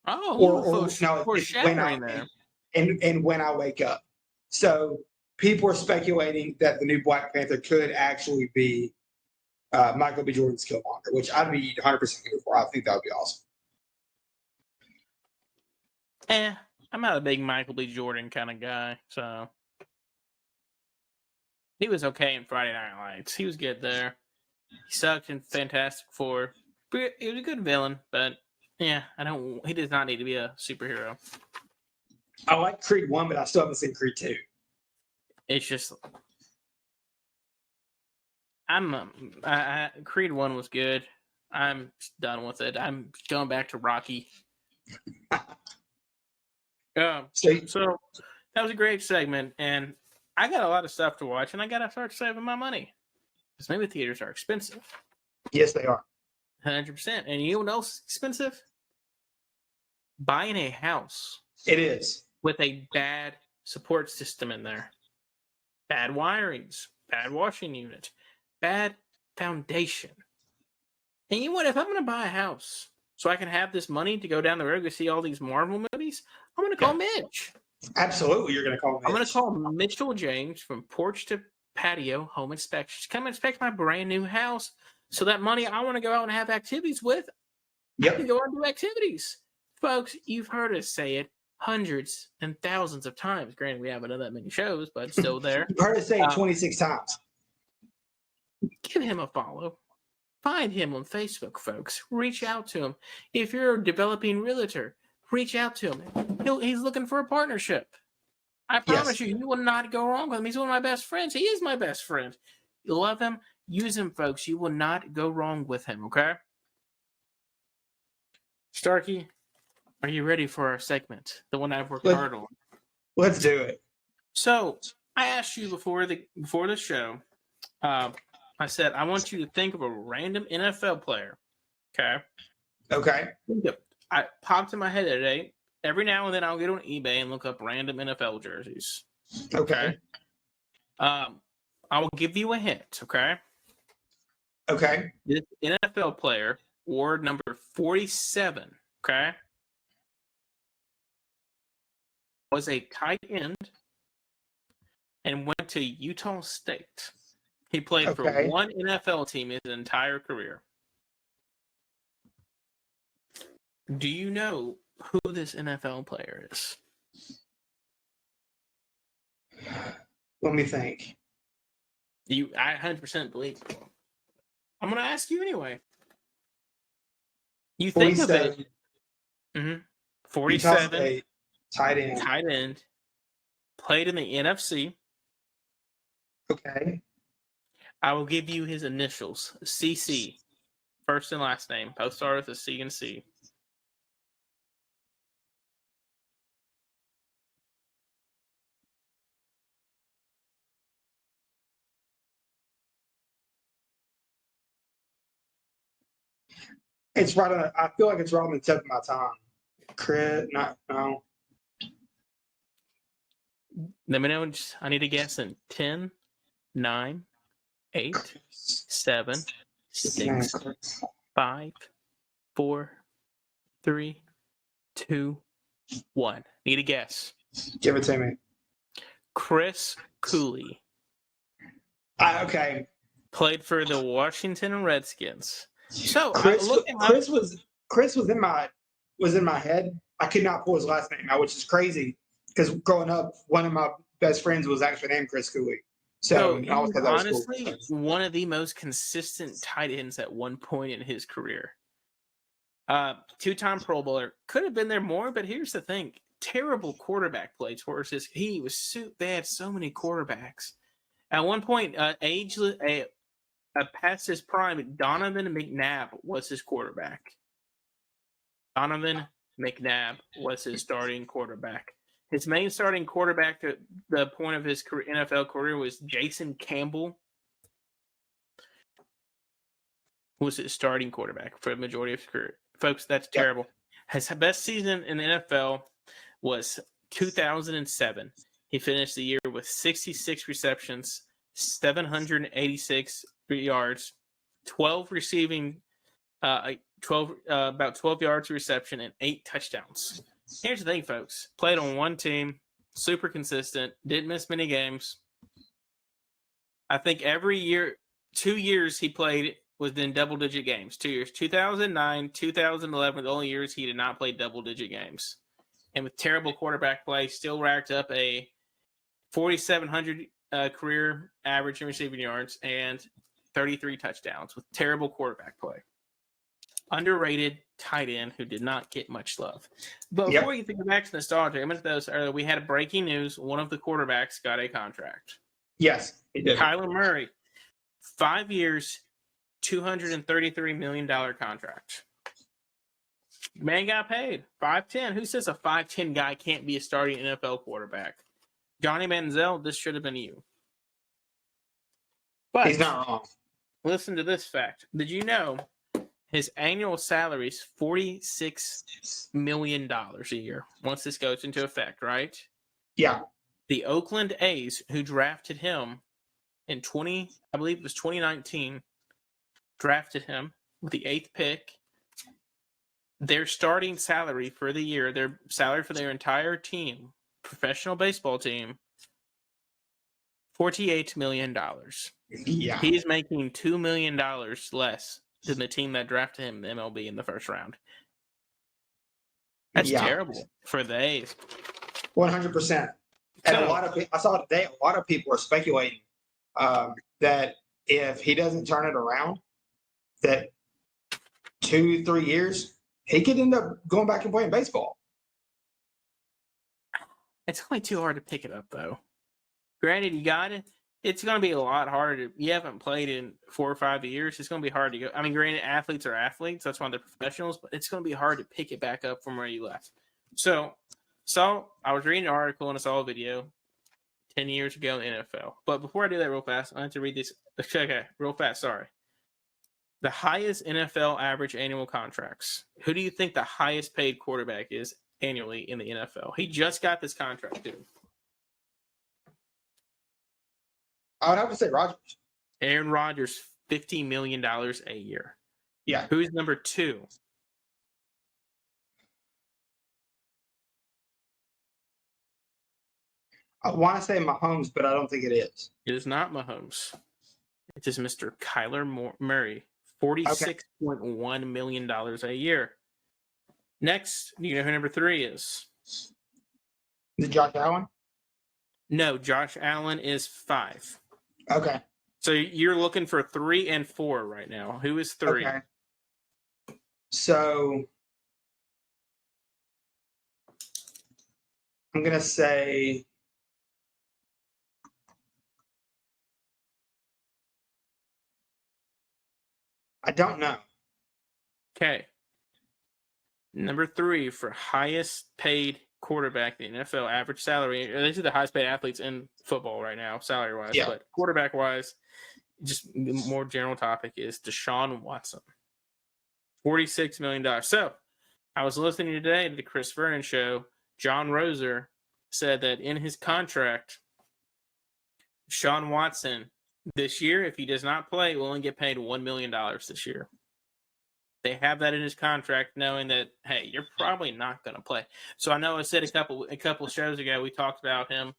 Oh,
No,
foreshadowing there.
And when I wake up. So people are speculating that the new Black Panther could actually be Michael B. Jordan's Killmonger, which I'd be 100% here for. I think that would be awesome.
I'm not a big Michael B. Jordan kind of guy, so he was okay in Friday Night Lights. He was good there. He sucked in Fantastic Four. He was a good villain, but yeah, he does not need to be a superhero.
I like Creed 1, but I still haven't seen Creed 2.
It's just Creed 1 was good. I'm done with it. I'm going back to Rocky. So that was a great segment, and I got a lot of stuff to watch, and I got to start saving my money because movie theaters are expensive.
Yes, they are.
100%. And you know what else is expensive? Buying a house.
It is.
With a bad support system in there. Bad wirings, bad washing unit, bad foundation. And you know what? If I'm going to buy a house so I can have this money to go down the road to see all these Marvel movies, I'm going to call Mitch.
Absolutely, you're going to call Mitch.
I'm going to call Mitchell James from Porch to Patio Home Inspection. Come inspect my brand new house. So that money I want to go out and have activities with, I can go out and do activities. Folks, you've heard us say it hundreds and thousands of times. Granted, we haven't done that many shows, but it's still there.
You've heard us say it 26 times.
Give him a follow. Find him on Facebook, folks. Reach out to him. If you're a developing realtor, reach out to him. He's looking for a partnership. I promise you will not go wrong with him. He's one of my best friends. He is my best friend. You love him, use him, folks. You will not go wrong with him, okay? Starkey, are you ready for our segment? The one I've worked hard on.
Let's do it.
So, I asked you before the show, I said, I want you to think of a random NFL player. Okay?
Okay.
I popped in my head today. Every now and then I'll get on eBay and look up random NFL jerseys.
Okay.
I will give you a hint, okay?
Okay.
This NFL player wore number 47, okay? Was a tight end and went to Utah State. He played for one NFL team his entire career. Do you know who this NFL player is?
Let me think.
I 100% believe you. I'm going to ask you anyway. You think of it. 47.
Tight end.
Tight end. Played in the NFC.
Okay.
I will give you his initials. CC. First and last name. Both start with a C and C.
It's right on. I feel like it's right on the tip of my tongue. No.
Let me know. I need a guess in 10, 9, 8, 7, 6, 5, 4, 3, 2, 1. Need a guess.
Give it to me.
Chris Cooley
Okay.
played for the Washington Redskins. So
Chris was in my head. I could not pull his last name out, which is crazy because growing up, one of my best friends was actually named Chris Cooley. So
he
I always
was
thought that was
honestly
cool.
one of the most consistent tight ends at one point in his career. 2-time Pro Bowler. Could have been there more, but here's the thing. Terrible quarterback plays versus they had so many quarterbacks. At one point, past his prime, Donovan McNabb was his quarterback. Donovan McNabb was his starting quarterback. His main starting quarterback at the point of his NFL career was Jason Campbell, who was his starting quarterback for the majority of his career. Folks, that's terrible. His best season in the NFL was 2007. He finished the year with 66 receptions, 786 yards, 12 receiving, about 12 yards reception, and 8 touchdowns. Here's the thing, folks. Played on one team, super consistent, didn't miss many games. I think every year, 2 years he played was in double-digit games. 2 years. 2009, 2011, the only years he did not play double-digit games. And with terrible quarterback play, still racked up a 4,700 career average in receiving yards and 33 touchdowns with terrible quarterback play. Underrated tight end who did not get much love. But before you think back to nostalgia, I mentioned this earlier. We had a breaking news. One of the quarterbacks got a contract.
Yes, he did.
Kyler Murray, 5 years, $233 million contract. Man got paid. 5'10". Who says a 5'10" guy can't be a starting NFL quarterback? Johnny Manziel, this should have been you. But
he's not wrong.
Listen to this fact. Did you know his annual salary is $46 million a year once this goes into effect, right?
Yeah.
The Oakland A's, who drafted him in 2019, drafted him with the 8th pick. Their starting salary for the year, their salary for their entire team, professional baseball team, $48 million.
Yeah.
He's making $2 million less than the team that drafted him in the MLB in the first round. That's terrible for the A's.
100%. And I saw today, a lot of people are speculating that if he doesn't turn it around, that 2-3 years, he could end up going back and playing baseball.
It's only too hard to pick it up, though. Granted, you got it. It's going to be a lot harder. You haven't played in 4 or 5 years. It's going to be hard to go. I mean, granted, athletes are athletes. That's why they're professionals. But it's going to be hard to pick it back up from where you left. So I was reading an article and I saw a video 10 years ago in the NFL. But before I do that real fast, I have to read this. Okay, real fast. Sorry. The highest NFL average annual contracts. Who do you think the highest paid quarterback is annually in the NFL? He just got this contract, dude.
I would have to say Rodgers.
Aaron Rodgers, $50 million a year.
Yeah.
Who's number 2?
I want to say Mahomes, but I don't think it is.
It is not Mahomes. It is Mr. Kyler Murray, $46.1 million a year. Next, do you know who number 3 is?
Is it Josh Allen?
No, Josh Allen is 5.
Okay.
So you're looking for 3 and 4 right now. Who is 3?
Okay. So I'm going to say I don't know.
Okay. Number 3 for highest paid quarterback in the NFL, average salary. These are the highest paid athletes in football right now, salary wise.
Yeah.
But quarterback wise, just more general topic is Deshaun Watson. $46 million. So I was listening today to the Chris Vernon show. John Roser said that in his contract, Deshaun Watson This year, if he does not play, he will only get paid $1 million this year. They have that in his contract, knowing that, hey, you're probably not going to play. So I know I said a couple shows ago, we talked about him.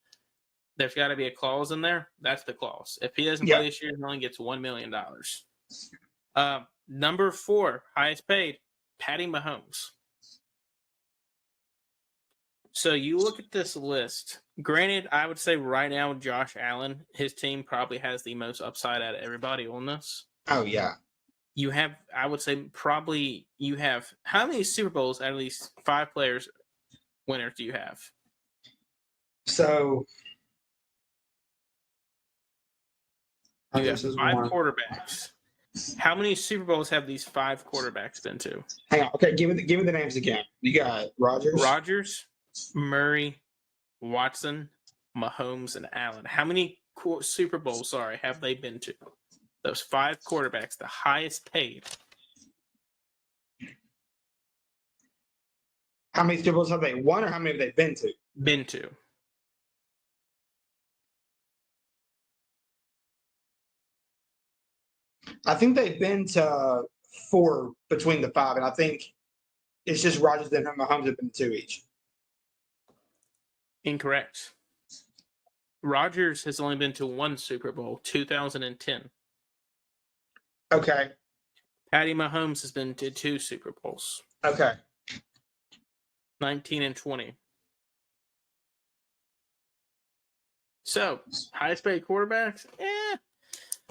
There's got to be a clause in there. That's the clause. If he doesn't play this year, he only gets $1 million. Number 4, highest paid, Patty Mahomes. So you look at this list. Granted, I would say right now, Josh Allen, his team probably has the most upside out of everybody on this.
Oh, yeah.
You have, I would say, probably you have, how many Super Bowls out of these 5 players winners do you have?
So
you have 5 quarterbacks. How many Super Bowls have these 5 quarterbacks been to?
Hang on. Okay, give me the names again. You got Rodgers,
Murray, Watson, Mahomes, and Allen. How many Super Bowls, have they been to? Those 5 quarterbacks, the highest paid.
How many Super Bowls have they won, or how many have they been to?
Been to.
I think they've been to 4 between the 5, and I think it's just Rodgers and Mahomes have been to 2 each.
Incorrect. Rodgers has only been to 1 Super Bowl, 2010.
Okay.
Patty Mahomes has been to 2 Super Bowls.
Okay.
19 and 20. So, highest paid quarterbacks?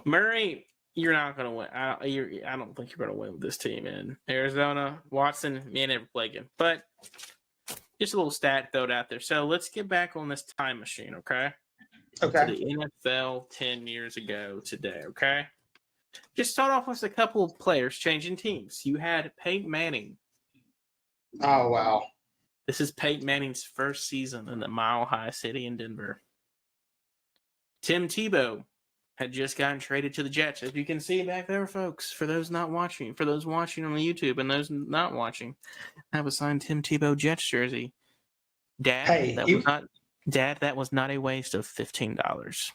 Murray, you're not going to win. I don't think you're going to win with this team in Arizona. Watson, may never play again. But just a little stat thrown out there. So, let's get back on this time machine, okay?
Okay.
To the NFL 10 years ago today, okay? Just start off with a couple of players changing teams. You had Peyton Manning.
Oh, wow.
This is Peyton Manning's first season in the Mile High City in Denver. Tim Tebow had just gotten traded to the Jets. As you can see back there, folks, for those watching on the YouTube and those not watching, I have a signed Tim Tebow Jets jersey. Dad, that was not a waste of $15.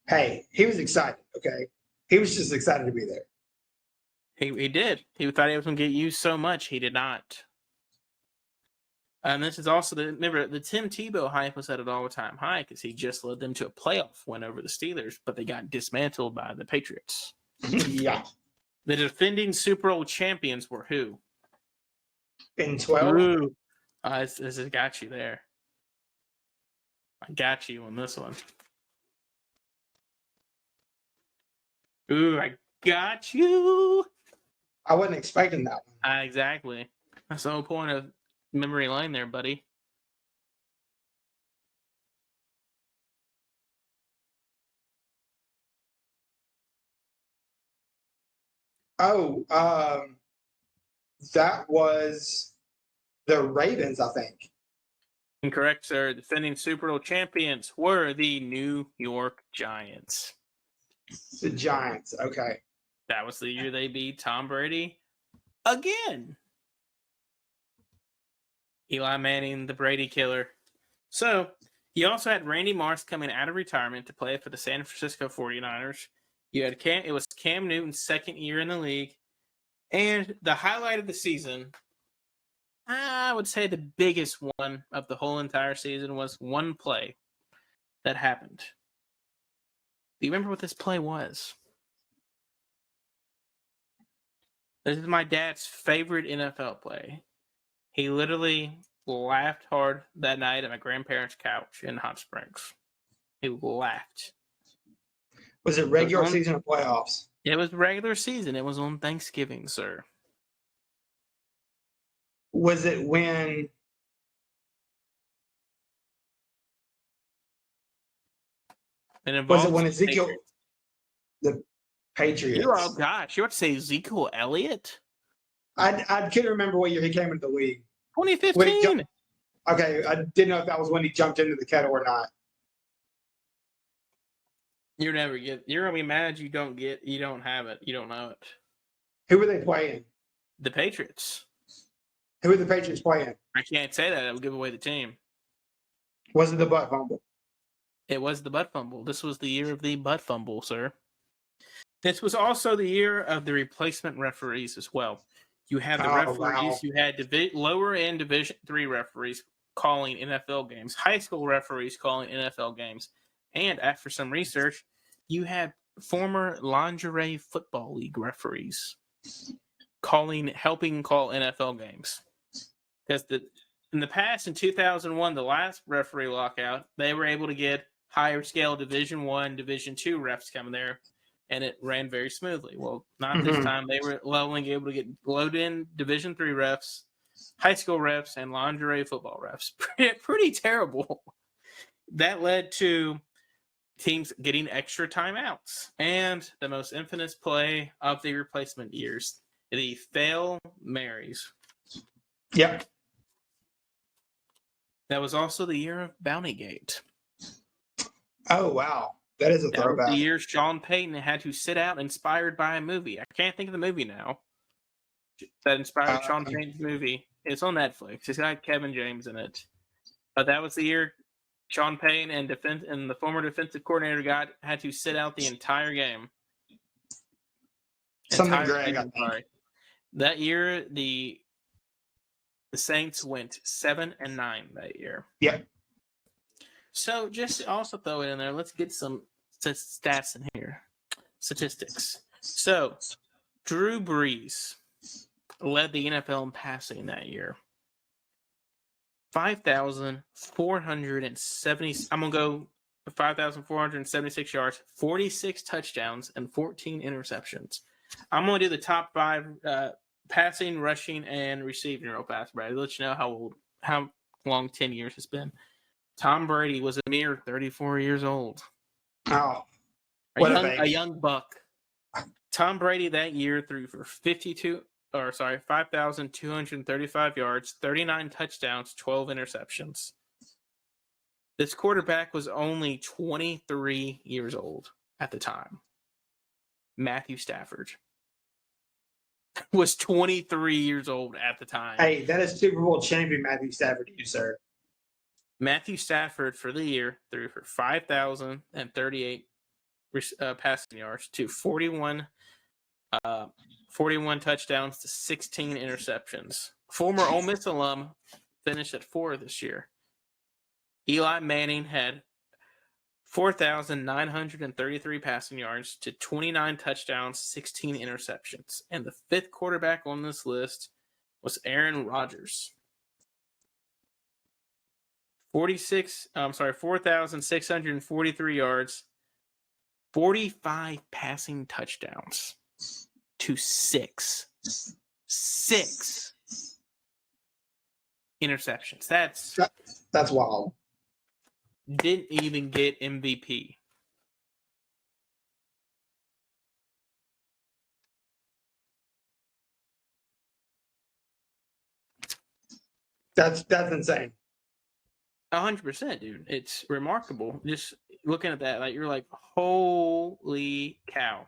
Hey, he was excited, okay? He was just excited to be there.
He did. He thought he was going to get used so much. He did not. And this is also the Tim Tebow hype was at an all-time high because he just led them to a playoff win over the Steelers, but they got dismantled by the Patriots.
Yeah.
The defending Super Bowl champions were who?
In 12?
Ooh. This has got you there. I got you on this one. Ooh, I got you.
I wasn't expecting that one.
Exactly. That's the whole point of memory lane there, buddy.
Oh, that was the Ravens, I think.
Incorrect, sir. Defending Super Bowl champions were the New York Giants.
The Giants, okay.
That was the year they beat Tom Brady again. Eli Manning, the Brady killer. So, you also had Randy Moss coming out of retirement to play for the San Francisco 49ers. You had it was Cam Newton's second year in the league. And the highlight of the season, I would say the biggest one of the whole entire season, was one play that happened. Do you remember what this play was? This is my dad's favorite NFL play. He literally laughed hard that night at my grandparents' couch in Hot Springs. He laughed.
Was it regular season or playoffs?
It was regular season. It was on Thanksgiving, sir.
Was it when... Was it when Ezekiel... The Patriots.
Oh, gosh. You want to say Ezekiel Elliott?
I couldn't remember what year he came into the league.
2015.
Okay, I didn't know if that was when he jumped into the kettle or not.
You're gonna be mad you don't have it. You don't know it.
Who were they playing?
The Patriots.
Who were the Patriots playing?
I can't say that. That would give away the team.
Was it the butt fumble?
It was the butt fumble. This was the year of the butt fumble, sir. This was also the year of the replacement referees as well. You had the referees, you had lower end Division III referees calling NFL games, high school referees calling NFL games, and after some research, you had former lingerie football league referees helping call NFL games. Because in the past, in 2001, the last referee lockout, they were able to get higher scale Division I, Division II refs coming there, and it ran very smoothly. Well, not this time. They were only able to get loaded in Division III refs, high school refs, and lingerie football refs. Pretty terrible. That led to teams getting extra timeouts. And the most infamous play of the replacement years, the Fail Marys.
Yep.
That was also the year of Bountygate.
Oh, wow. That is a
That
throwback.
was the year Sean Payton had to sit out inspired by a movie. I can't think of the movie now. That inspired Sean Payton's movie. It's on Netflix. It's got Kevin James in it. But that was the year Sean Payton and the former defensive coordinator had to sit out the entire game.
Something Greg, I think.
That year, the Saints went 7-9 that year.
Yep.
So just also throw it in there. Let's get some stats in here. Statistics. So Drew Brees led the NFL in passing that year. 5,470. I'm going to go 5,476 yards, 46 touchdowns, and 14 interceptions. I'm going to do the top 5 passing, rushing, and receiving real fast, Brad. Let you know how long 10 years has been. Tom Brady was a mere 34 years old.
Oh,
a young buck. Tom Brady that year threw for 5,235 yards, 39 touchdowns, 12 interceptions. This quarterback was only 23 years old at the time. Matthew Stafford was 23 years old at the time.
Hey, that is Super Bowl champion Matthew Stafford, you sir.
Matthew Stafford for the year threw for 5,038 passing yards to 41 touchdowns to 16 interceptions. Former Ole Miss alum finished at 4 this year. Eli Manning had 4,933 passing yards to 29 touchdowns, 16 interceptions. And the 5th quarterback on this list was Aaron Rodgers. 4,643 yards, 45 passing touchdowns to 6 interceptions.
That's wild.
Didn't even get MVP.
That's insane.
100%, dude. It's remarkable. Just looking at that, you're like, holy cow.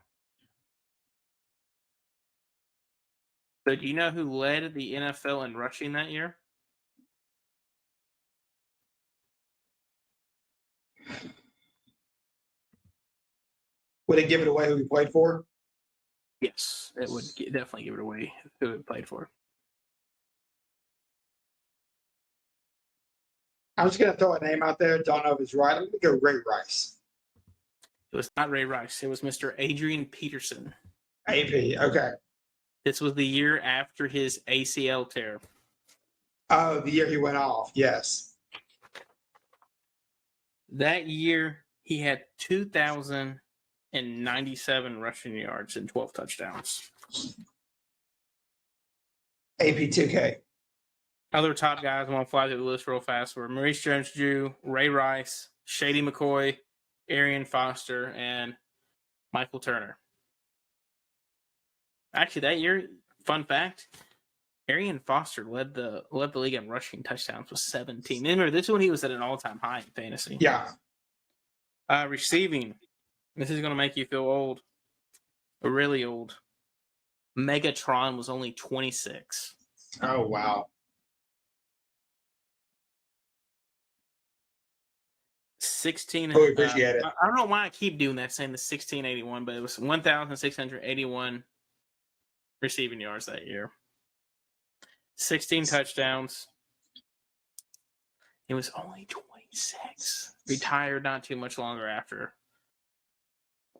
So do you know who led the NFL in rushing that year?
Would it give it away who he played for?
Yes, it would definitely give it away who it played for.
I'm just going to throw a name out there. Don't know if it's right. I'm going to go Ray Rice.
It was not Ray Rice. It was Mr. Adrian Peterson.
AP, okay.
This was the year after his ACL tear.
Oh, the year he went off, yes.
That year, he had 2,097 rushing yards and 12 touchdowns.
AP2K.
Other top guys I want to fly through the list real fast were Maurice Jones-Drew, Ray Rice, Shady McCoy, Arian Foster, and Michael Turner. Actually, that year, fun fact, Arian Foster led the league in rushing touchdowns with 17. Remember, this is when he was at an all-time high in fantasy.
Yeah.
Receiving. This is going to make you feel old. Really old. Megatron was only 26.
Oh, wow.
16.
Oh, we appreciate it.
I don't know why I keep doing that, saying the 1681, but it was 1,681 receiving yards that year. 16 touchdowns. He was only 26. Retired not too much longer after.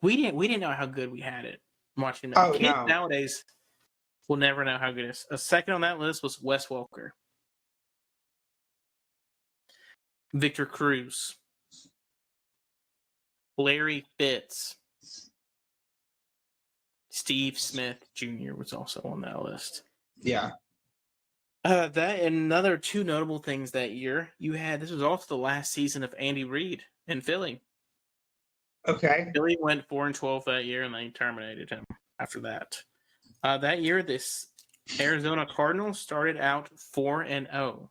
We didn't know how good we had it watching that. Kids nowadays will never know how good it is. A second on that list was Wes Welker. Victor Cruz. Larry Fitz. Steve Smith Jr. was also on that list.
Yeah.
That and another two notable things that year you had. This was also the last season of Andy Reid in Philly.
Okay.
Philly went 4-12 that year, and they terminated him after that. That year, this Arizona Cardinals started out 4-0.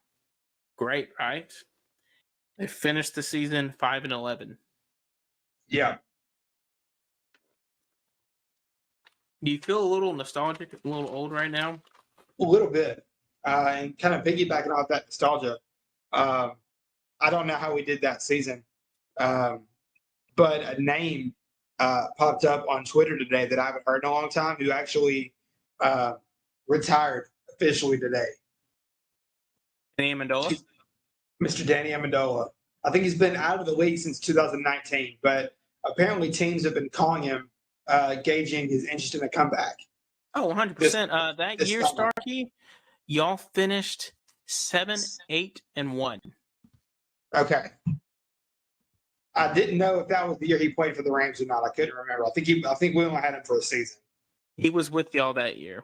Great, right? They finished the season 5-11.
Yeah.
Do you feel a little nostalgic, a little old right now?
A little bit. And kind of piggybacking off that nostalgia, I don't know how we did that season, but a name popped up on Twitter today that I haven't heard in a long time who actually retired officially today.
Danny Amendola?
Mr. Danny Amendola. I think he's been out of the league since 2019, but apparently teams have been calling him, gauging his interest in a comeback.
Oh, 100%. That year,
summer.
Starkey, y'all finished 7-8-1.
Okay. I didn't know if that was the year he played for the Rams or not. I couldn't remember. I think we only had him for a season.
He was with y'all that year.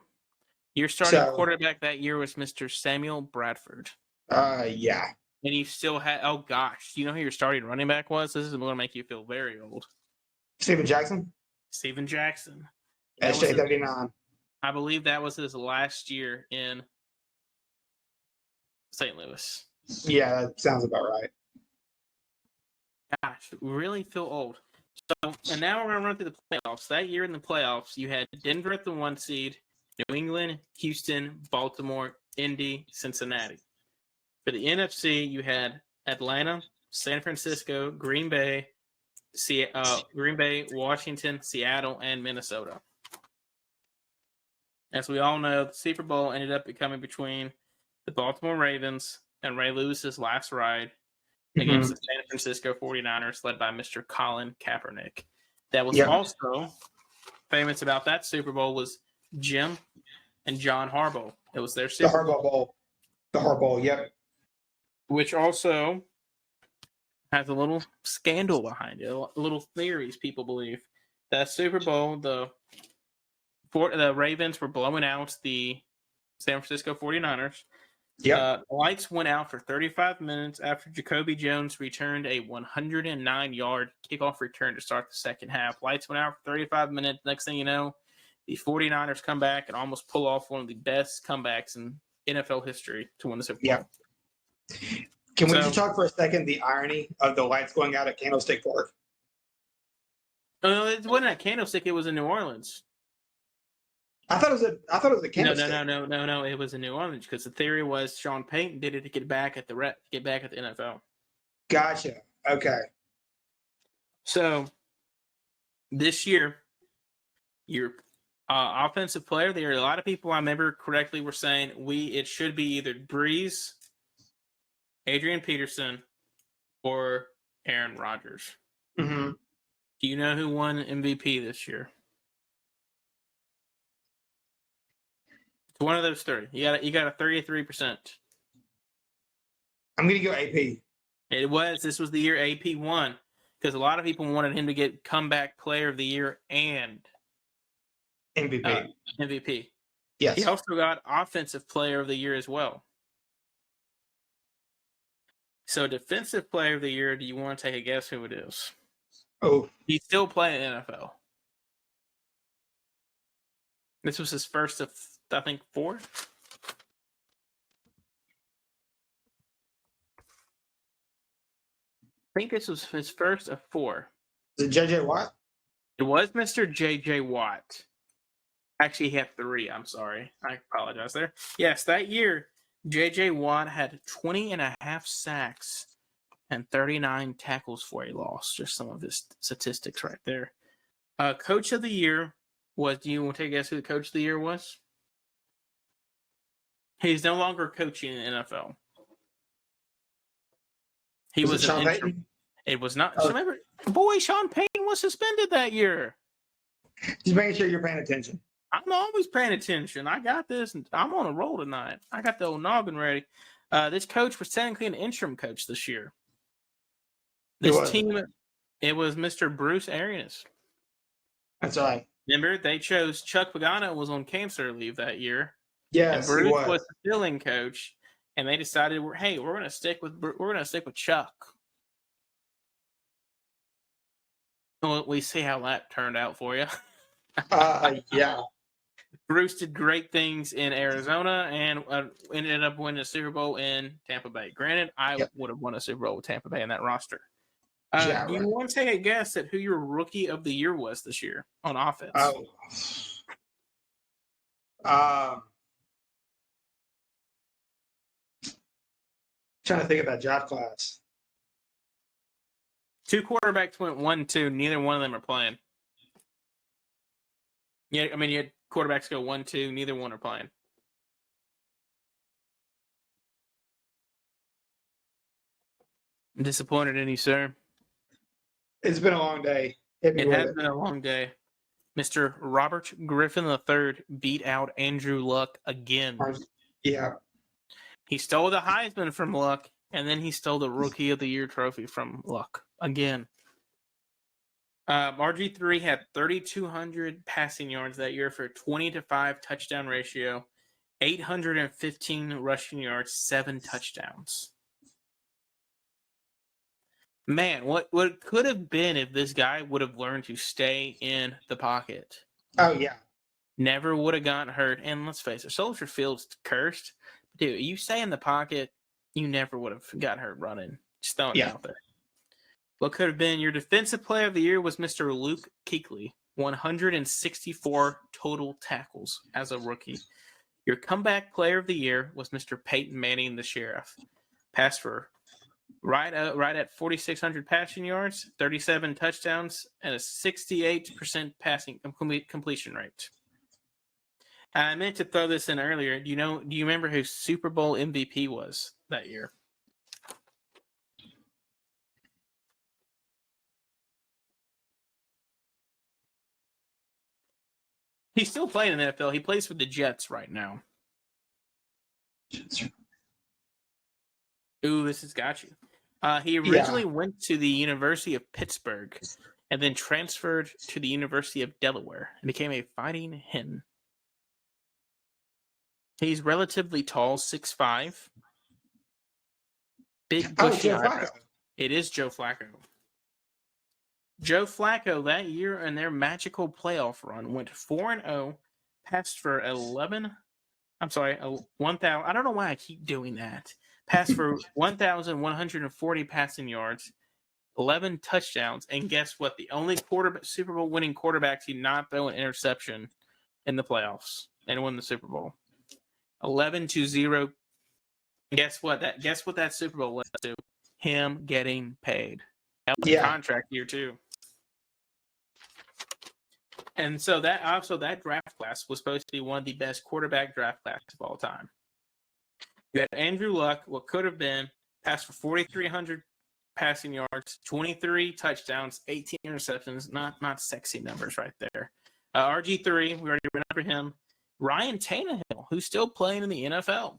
Your starting quarterback that year was Mr. Samuel Bradford.
Yeah.
And you still had, oh gosh, you know who your starting running back was? This is going to make you feel very old.
Steven Jackson?
Steven Jackson.
SJ39.
I believe that was his last year in St. Louis.
Yeah, that sounds about right.
Gosh, really feel old. So, and now we're going to run through the playoffs. That year in the playoffs, you had Denver at the 1 seed, New England, Houston, Baltimore, Indy, Cincinnati. For the NFC, you had Atlanta, San Francisco, Green Bay, Washington, Seattle, and Minnesota. As we all know, the Super Bowl ended up becoming between the Baltimore Ravens and Ray Lewis's last ride against the San Francisco 49ers, led by Mr. Colin Kaepernick. That was also famous about that Super Bowl was Jim and John Harbaugh. It was their Super Bowl.
The Harbaugh, yep.
Which also has a little scandal behind it, little theories people believe. That Super Bowl, the Ravens were blowing out the San Francisco 49ers. Lights went out for 35 minutes after Jacoby Jones returned a 109-yard kickoff return to start the second half. Lights went out for 35 minutes. Next thing you know, the 49ers come back and almost pull off one of the best comebacks in NFL history to win the Super Bowl.
Yeah. Can we just talk for a second the irony of the lights going out at Candlestick Park?
It wasn't at Candlestick. It was in New Orleans.
I thought it was a Candlestick.
No. It was in New Orleans because the theory was Sean Payton did it to get back at the NFL.
Gotcha. Okay.
So this year, your offensive player, there are a lot of people I remember correctly were saying it should be either Breeze, Adrian Peterson, or Aaron Rodgers.
Mm-hmm.
Do you know who won MVP this year? It's one of those three. You got a 33%.
I'm gonna go AP.
This was the year AP won because a lot of people wanted him to get comeback player of the year and MVP.
Yes.
He also got offensive player of the year as well. So defensive player of the year, do you want to take a guess who it is?
Oh.
He's still playing NFL. This was his first of, I think, 4. I think this was his first of 4.
Is it J.J. Watt?
It was Mr. J.J. Watt. Actually, he had 3. I'm sorry. I apologize there. Yes, that year, J.J. Watt had 20.5 sacks and 39 tackles for a loss. Just some of his statistics right there. Coach of the year was, do you want to take a guess who the coach of the year was? He's no longer coaching in the NFL. He was
it
an
Sean
interim.
Payton?
It was not.
Oh.
Remember, boy, Sean Payton was suspended that year.
Just making sure you're paying attention.
I'm always paying attention. I got this. I'm on a roll tonight. I got the old noggin ready. This coach was technically an interim coach this year. This team, it was Mr. Bruce Arians.
That's right.
Remember, they chose Chuck Pagano was on cancer leave that year.
Yes,
and Bruce
he
was the filling coach, and they decided, hey, we're gonna stick with Chuck. Well, we see how that turned out for you.
Yeah.
Bruce did great things in Arizona and ended up winning a Super Bowl in Tampa Bay. Granted, I would have won a Super Bowl with Tampa Bay in that roster.
Yeah,
do you want to take a guess at who your rookie of the year was this year on offense?
Trying to think of that draft class.
2 quarterbacks went 1-2. Neither one of them are playing. Yeah, I mean, you had quarterbacks go 1-2. Neither one are playing. I'm disappointed in you, sir.
It's been a long day.
It has been a long day. Mr. Robert Griffin III beat out Andrew Luck again.
Yeah.
He stole the Heisman from Luck, and then he stole the Rookie of the Year trophy from Luck again. RG3 had 3,200 passing yards that year for a 20-5 touchdown ratio, 815 rushing yards, 7 touchdowns. Man, what could have been if this guy would have learned to stay in the pocket?
Oh, yeah.
Never would have gotten hurt. And let's face it, Soldier Field's cursed. Dude, you stay in the pocket, you never would have got hurt running. Just throwing it out there. What could have been your defensive player of the year was Mr. Luke Kuechly, 164 total tackles as a rookie. Your comeback player of the year was Mr. Peyton Manning, the Sheriff. Passed for right at 4,600 passing yards, 37 touchdowns, and a 68% passing completion rate. I meant to throw this in earlier. Do you remember who Super Bowl MVP was that year? He's still playing in the NFL. He plays for the Jets right now. Ooh, this has got you. He originally went to the University of Pittsburgh and then transferred to the University of Delaware and became a fighting hen. He's relatively tall, 6'5". Big bushy eyebrows. It is Joe Flacco. Joe Flacco that year in their magical playoff run went 4-0, passed for 1,000. I don't know why I keep doing that. Passed for 1,140 passing yards, 11 touchdowns, and guess what? The only Super Bowl winning quarterback to not throw an interception in the playoffs and win the Super Bowl. 11-0. Guess what that Super Bowl led to? Him getting paid. That was a contract year too. And so that draft class was supposed to be one of the best quarterback draft classes of all time. You had Andrew Luck, what could have been, passed for 4,300 passing yards, 23 touchdowns, 18 interceptions. Not sexy numbers right there. RG3, we already went over him. Ryan Tannehill, who's still playing in the NFL.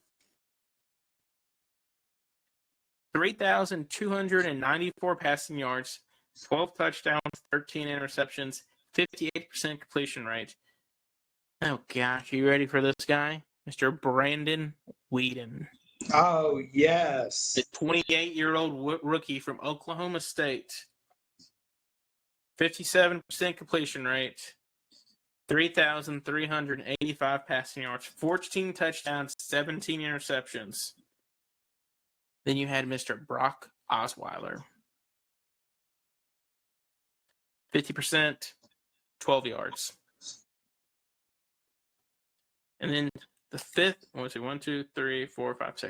3,294 passing yards, 12 touchdowns, 13 interceptions, 58% completion rate. Oh, gosh. Are you ready for this guy? Mr. Brandon Weeden.
Oh, yes.
The 28-year-old rookie from Oklahoma State. 57% completion rate. 3,385 passing yards. 14 touchdowns, 17 interceptions. Then you had Mr. Brock Osweiler. 50%, 12 yards. And then the fifth,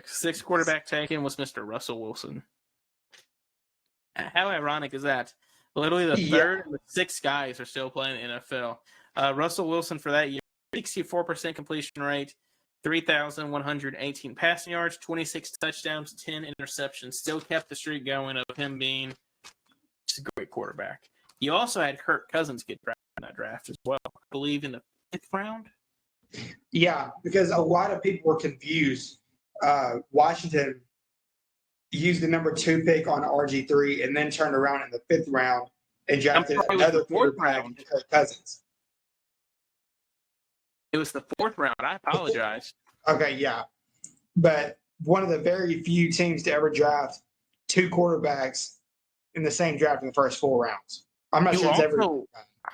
sixth quarterback taken was Mr. Russell Wilson. How ironic is that? Literally the
Yeah.
third and the sixth guys are still playing in the NFL. Russell Wilson for that year, 64% completion rate, 3,118 passing yards, 26 touchdowns, 10 interceptions. Still kept the streak going of him being just a great quarterback. You also had Kirk Cousins get drafted in that draft as well. I believe in the 5th round.
Yeah, because a lot of people were confused. Washington used the number 2 pick on RG3 and then turned around in the 5th round and drafted another
the 4th
quarterback,
round.
Kirk Cousins.
It was the 4th round. I apologize.
Okay, yeah. But one of the very few teams to ever draft 2 quarterbacks in the same draft in the first 4 rounds. I'm not sure it's ever.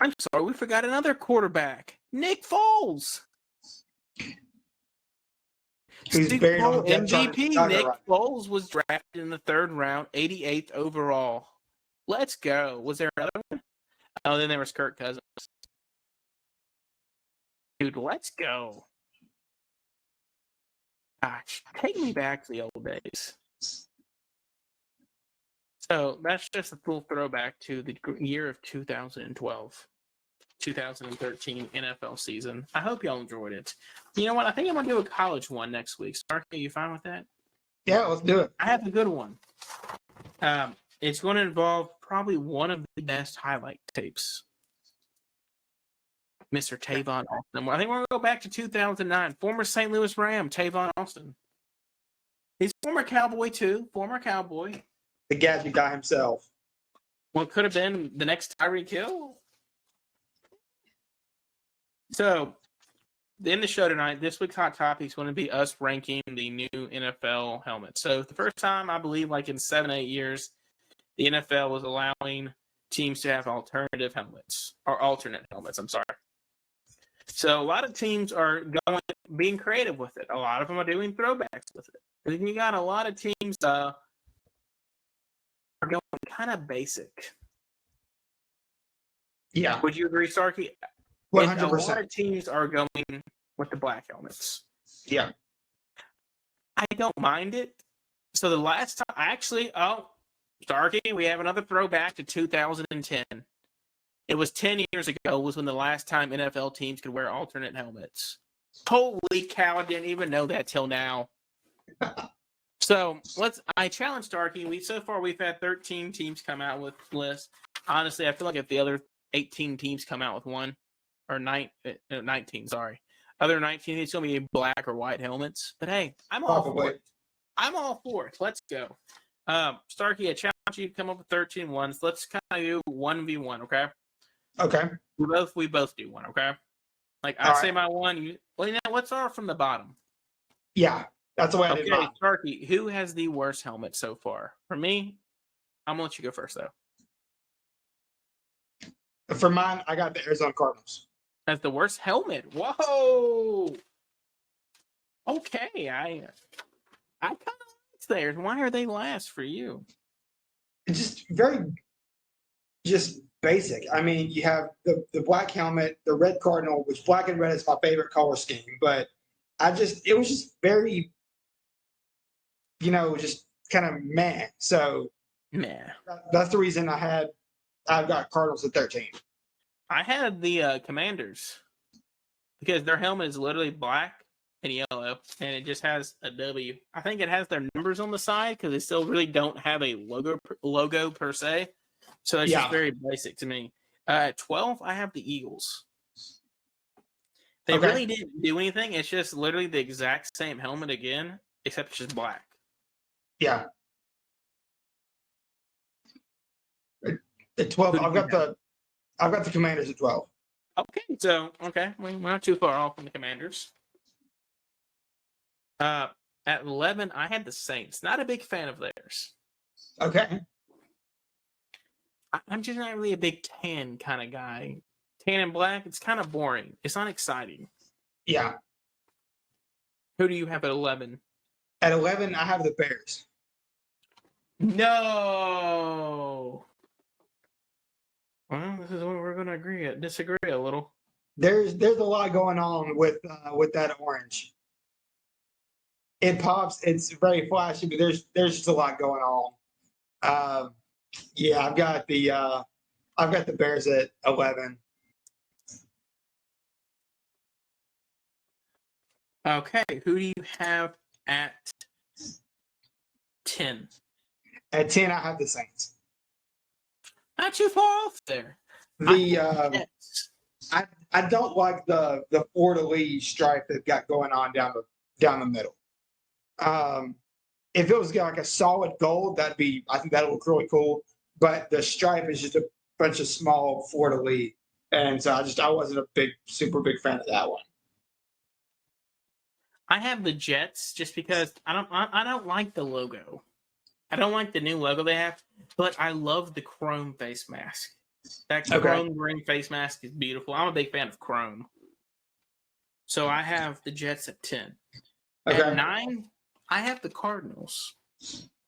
I'm sorry, we forgot another quarterback, Nick Foles.
Who's buried on the depth chart
MVP Nick Foles was drafted in the 3rd round, 88th overall. Let's go. Was there another one? Oh, then there was Kirk Cousins. Dude, let's go. Gosh, take me back to the old days. So that's just a full throwback to the year of 2012. 2013 NFL season. I hope y'all enjoyed it. You know what? I think I'm going to do a college one next week. Starkey, are you fine with that?
Yeah, let's do it.
I have a good one. It's going to involve probably one of the best highlight tapes. Mr. Tavon Austin. I think we're going to go back to 2009. Former St. Louis Ram, Tavon Austin. He's a former Cowboy, too. Former Cowboy.
The gadget guy himself.
What could have been the next Tyreek Hill? So, in the show tonight, this week's hot topic is going to be us ranking the new NFL helmets. So, the first time, I believe, like in 7-8 years, the NFL was allowing teams to have alternative helmets, or alternate helmets, I'm sorry. So, a lot of teams are being creative with it. A lot of them are doing throwbacks with it. And then you got a lot of teams are going kind of basic.
Yeah.
Would you agree, Starkey?
100%.
A lot of teams are going with the black helmets.
Yeah.
I don't mind it. So the last time, Starkey, we have another throwback to 2010. It was 10 years ago was when the last time NFL teams could wear alternate helmets. Holy cow, I didn't even know that till now. So I challenge Starkey. We've had 13 teams come out with lists. Honestly, I feel like if the other 18 teams come out with one, or 19, sorry. Other 19, it's going to be black or white helmets. But hey, I'm all for it. I'm all for it. Let's go. Starkey, I challenge you to come up with 13 ones. Let's kind of do 1v1, okay?
Okay.
We both do one, okay? Like, I say my one. Let's start from the bottom.
Yeah, that's the way I did mine.
Starkey, who has the worst helmet so far? For me, I'm going to let you go first, though.
For mine, I got the Arizona Cardinals.
That's the worst helmet. Whoa. Okay, I kind of like theirs. Why are they last for you?
It's just basic. I mean, you have the black helmet, the red cardinal, which black and red is my favorite color scheme. But it was just very, just kind of meh. So that's the reason I've got Cardinals at 13.
I had the Commanders because their helmet is literally black and yellow, and it just has a W. I think it has their numbers on the side because they still really don't have a logo per se. So it's just very basic to me. 12, I have the Eagles. They really didn't do anything. It's just literally the exact same helmet again, except it's just black.
Yeah. At 12, I've got the Commanders at 12.
Okay, we're not too far off from the Commanders. At 11, I had the Saints. Not a big fan of theirs.
Okay.
I'm just not really a big tan kind of guy. Tan and black, it's kind of boring. It's not exciting.
Yeah.
Who do you have at 11?
At 11, I have the Bears.
No. Well, this is what we're going to disagree a little.
There's a lot going on with that orange. It pops. It's very flashy, but there's just a lot going on. Yeah, I've got the Bears at 11.
Okay, who do you have at 10?
At 10, I have the Saints.
Not too far off there.
The
Jets.
I don't like the Fleur de Lis stripe they've got going on down the middle. If it was like a solid gold, I think that'd look really cool. But the stripe is just a bunch of small Fleur de Lis, and so I wasn't a super big fan of that one.
I have the Jets just because I don't like the logo. I don't like the new logo they have, but I love the chrome face mask. That chrome green face mask is beautiful. I'm a big fan of chrome. So I have the Jets at 10.
Okay.
At 9, I have the Cardinals.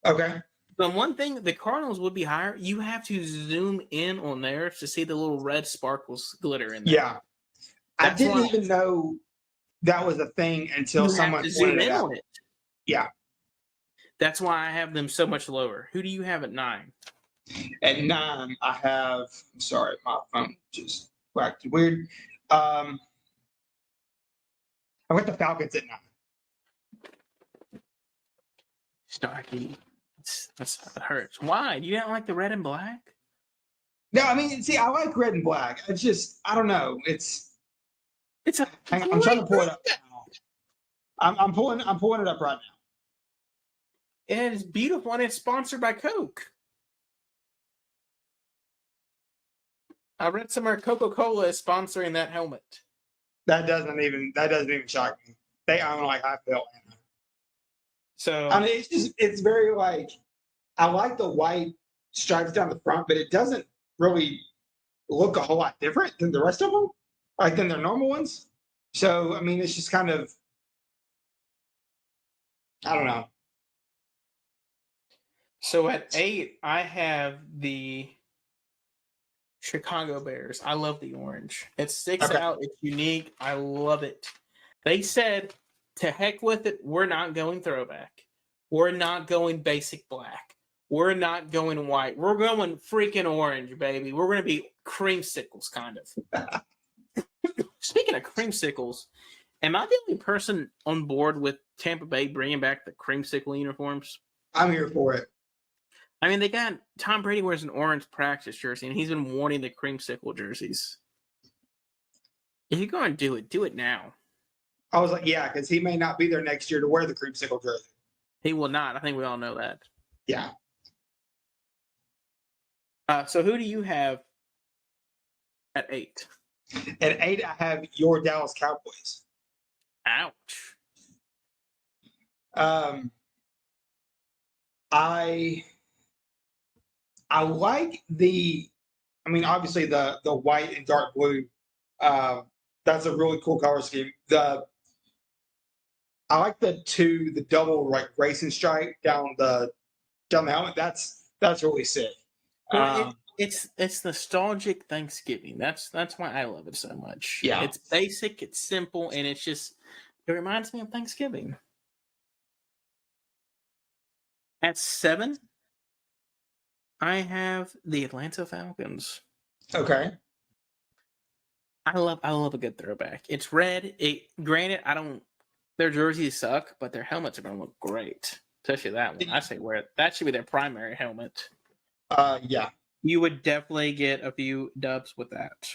Okay.
The one thing, the Cardinals would be higher. You have to zoom in on theirs to see the little red sparkles glitter in there.
Yeah. I didn't even know that was a thing until someone pointed it out. On it. Yeah.
That's why I have them so much lower. Who do you have at 9?
At 9, I have. I'm sorry, my phone just whacked weird. I've got the Falcons at 9.
Starkey, that hurts. Why? You don't like the red and black?
No, I mean, see, I like red and black. It's just, I don't know. I'm trying to pull it up now. I'm pulling it up right now.
And it's beautiful, and it's sponsored by Coke. I read somewhere Coca-Cola is sponsoring that helmet.
That doesn't even shock me. They own like I feel.
So
I mean, it's very like, I like the white stripes down the front, but it doesn't really look a whole lot different than the rest of them, like than their normal ones. So I mean, it's just kind of, I don't know.
So at 8, I have the Chicago Bears. I love the orange. It sticks out. It's unique. I love it. They said, to heck with it. We're not going throwback. We're not going basic black. We're not going white. We're going freaking orange, baby. We're going to be creamsicles, kind of. Speaking of creamsicles, am I the only person on board with Tampa Bay bringing back the creamsicle uniforms?
I'm here for it.
I mean, they got Tom Brady wears an orange practice jersey, and he's been wanting the creamsicle jerseys. If you're going to do it now.
I was like, yeah, because he may not be there next year to wear the creamsicle jersey.
He will not. I think we all know that.
Yeah.
So who do you have at 8?
At 8, I have your Dallas Cowboys.
Ouch.
I like obviously the white and dark blue. That's a really cool color scheme. I like the double like racing stripe down the helmet. That's really sick.
It's nostalgic Thanksgiving. That's why I love it so much.
Yeah.
It's basic, it's simple, and it reminds me of Thanksgiving. At 7, I have the Atlanta Falcons.
Okay.
I love a good throwback. It's red. Granted, their jerseys suck, but their helmets are gonna look great. Especially that one. I say that should be their primary helmet.
Yeah.
You would definitely get a few dubs with that.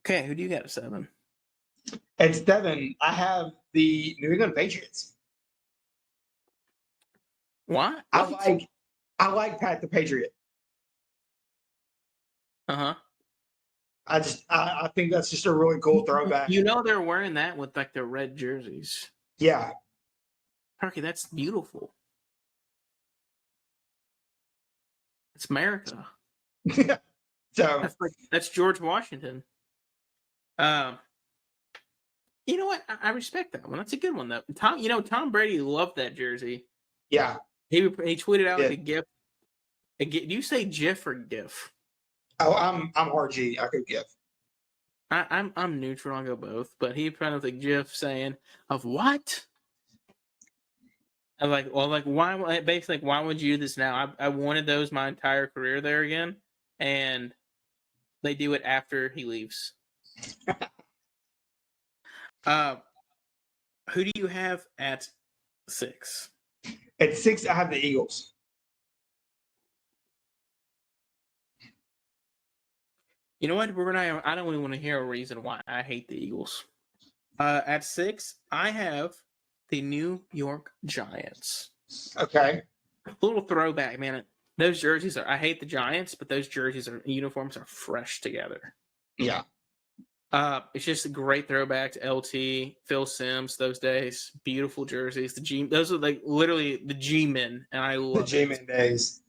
Okay, who do you got at 7?
At 7, I have the New England Patriots.
What?
I like Pat the Patriot.
Uh-huh.
I think that's just a really cool throwback.
You know they're wearing that with like their red jerseys.
Yeah.
Turkey, that's beautiful. It's America.
So
that's George Washington. You know what? I respect that one. That's a good one though. Tom Brady loved that jersey.
Yeah.
He tweeted out like a GIF. Do you say GIF or GIF?
Oh, I'm RG. I could GIF.
I'm neutral. I'll go both. But he put out the GIF saying of what? I'm like, well, like why? Basically, like, why would you do this now? I wanted those my entire career there again, and they do it after he leaves. Uh, who do you have at 6?
At 6, I have the Eagles.
You know what? I don't even want to hear a reason why I hate the Eagles. At 6, I have the New York Giants.
Okay.
A little throwback, man. Those jerseys are. I hate the Giants, but those uniforms are fresh together.
Yeah.
It's just a great throwback to LT, Phil Simms, those days. Beautiful jerseys. Those are like literally the G-men, and I love
the G-Men days.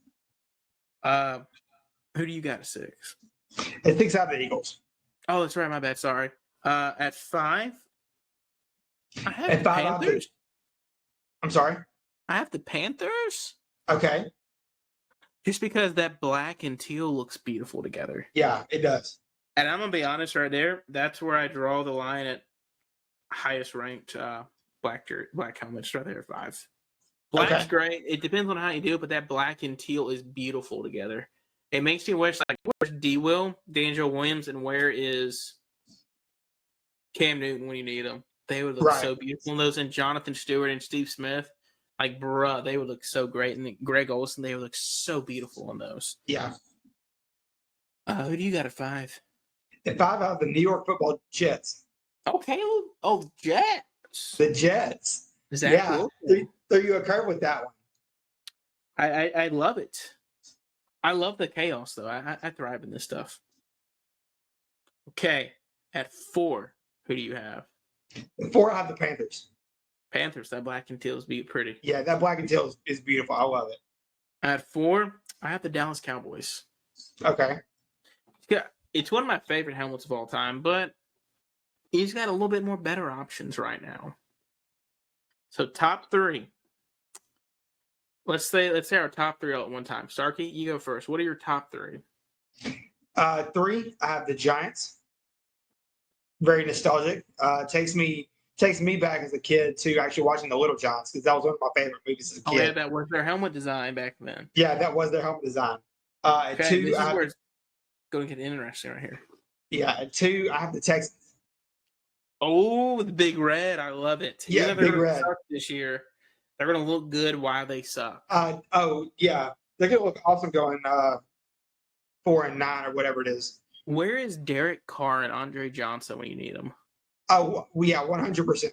Who do you got at 6?
At 6, I have the Eagles.
Oh, that's right. My bad. Sorry. At 5, I have
At
the
5,
Panthers.
I'm sorry?
I have the Panthers.
Okay.
Just because that black and teal looks beautiful together.
Yeah, it does.
And I'm going to be honest right there. That's where I draw the line at highest ranked black helmets right there at 5. Black's great. It depends on how you do it, but that black and teal is beautiful together. It makes you wish, like, where's D-Will, D'Angelo Williams, and where is Cam Newton when you need them? They would look so beautiful. And those and Jonathan Stewart and Steve Smith, like, bruh, they would look so great. And Greg Olsen, they would look so beautiful in those.
Yeah.
Who do you got at 5?
At 5, I have the New York Football Jets.
Okay. Oh, Jets.
The Jets.
Exactly.
Yeah. Threw you a curve with that one.
I love it. I love the chaos, though. I thrive in this stuff. Okay. At 4, who do you have?
At 4, I have the Panthers.
Panthers. That black and teal is pretty.
Yeah, that black and teal is beautiful. I love it.
At 4, I have the Dallas Cowboys.
Okay.
Yeah, it's one of my favorite helmets of all time, but he's got a little bit more better options right now. So top 3. Let's say our top 3 all at one time. Starkey, you go first. What are your top 3?
3, I have the Giants. Very nostalgic. Takes me back as a kid to actually watching the Little Giants because that was one of my favorite movies as a kid.
Oh yeah, that was their helmet design back then.
Yeah, that was their helmet design.
Okay, 2, this is where it's going to get interesting right here.
Yeah, at 2, I have the Texans.
Oh, the Big Red. I love it.
Yeah, Big Red.
This year, they're going to look good while they suck.
Oh, yeah. They're going to look awesome going 4-9 or whatever it is.
Where is Derek Carr and Andre Johnson when you need them?
Oh, yeah, 100%.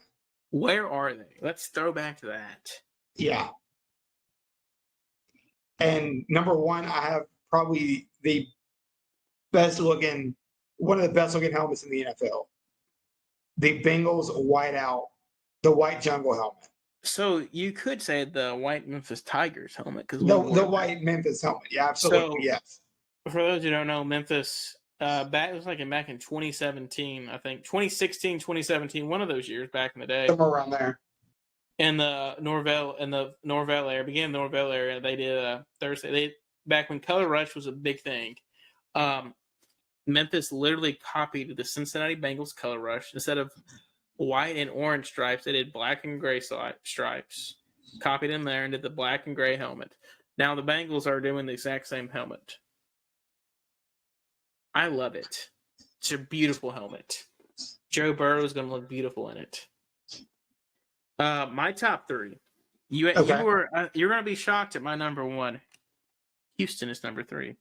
Where are they? Let's throw back to that.
Yeah. And number 1, I have probably one of the best looking helmets in the NFL. The Bengals the white jungle helmet.
So you could say the white Memphis Tigers helmet because
the white Memphis helmet. Yeah, absolutely. So, yes.
For those who don't know, Memphis back in 2017, I think 2016, 2017, one of those years back in the day.
Somewhere around there.
In the Norvell area, they did Thursday. Back when Color Rush was a big thing. Memphis literally copied the Cincinnati Bengals Color Rush. Instead of white and orange stripes, they did black and gray stripes. Copied them there and did the black and gray helmet. Now the Bengals are doing the exact same helmet. I love it. It's a beautiful helmet. Joe Burrow is going to look beautiful in it. My top 3. You're going to be shocked at my number 1. Houston is number 3.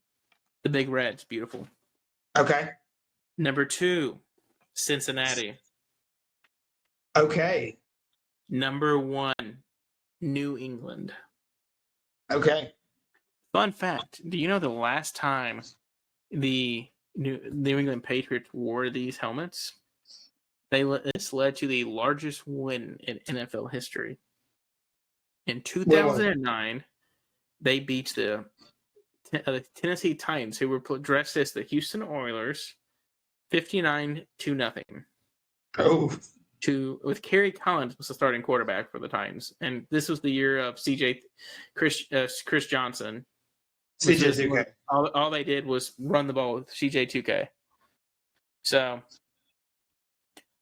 The Big Red's beautiful.
Okay.
Number 2, Cincinnati.
Okay.
Number 1, New England.
Okay.
Fun fact: do you know the last time the New England Patriots wore these helmets? This led to the largest win in NFL history. In 2009, they beat the Tennessee Titans, who were dressed as the Houston Oilers, 59-0.
Oh.
With Kerry Collins was the starting quarterback for the Titans, and this was the year of Chris Johnson.
CJ2K.
All they did was run the ball with CJ2K. So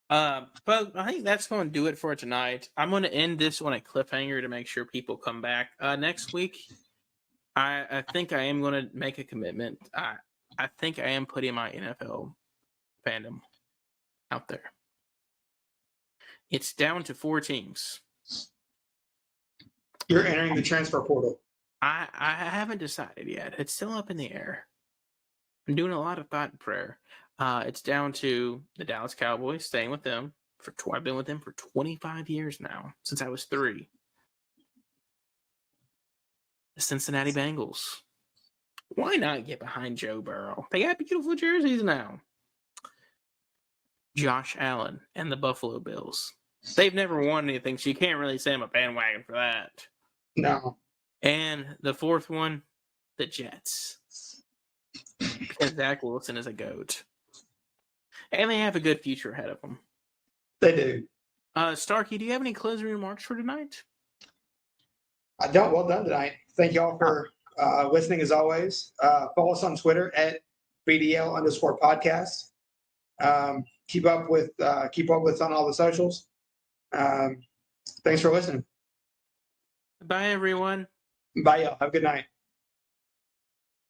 But I think that's going to do it for tonight. I'm going to end this on a cliffhanger to make sure people come back next week. I think I am going to make a commitment. I think I am putting my NFL fandom out there. It's down to 4 teams.
You're entering the transfer portal.
I haven't decided yet. It's still up in the air. I'm doing a lot of thought and prayer. It's down to the Dallas Cowboys, staying with them. I've been with them for 25 years now, since I was 3. The Cincinnati Bengals. Why not get behind Joe Burrow? They got beautiful jerseys now. Josh Allen and the Buffalo Bills. They've never won anything, so you can't really say I'm a bandwagon for that.
No.
And the 4th one, the Jets. Because Zach Wilson is a GOAT. And they have a good future ahead of them.
They do.
Starkey, do you have any closing remarks for tonight?
I don't. Well done tonight. Thank you all for listening as always. Follow us on Twitter at BDL_podcast. Keep up with on all the socials. Thanks for listening.
Bye, everyone.
Bye, y'all. Have a good night.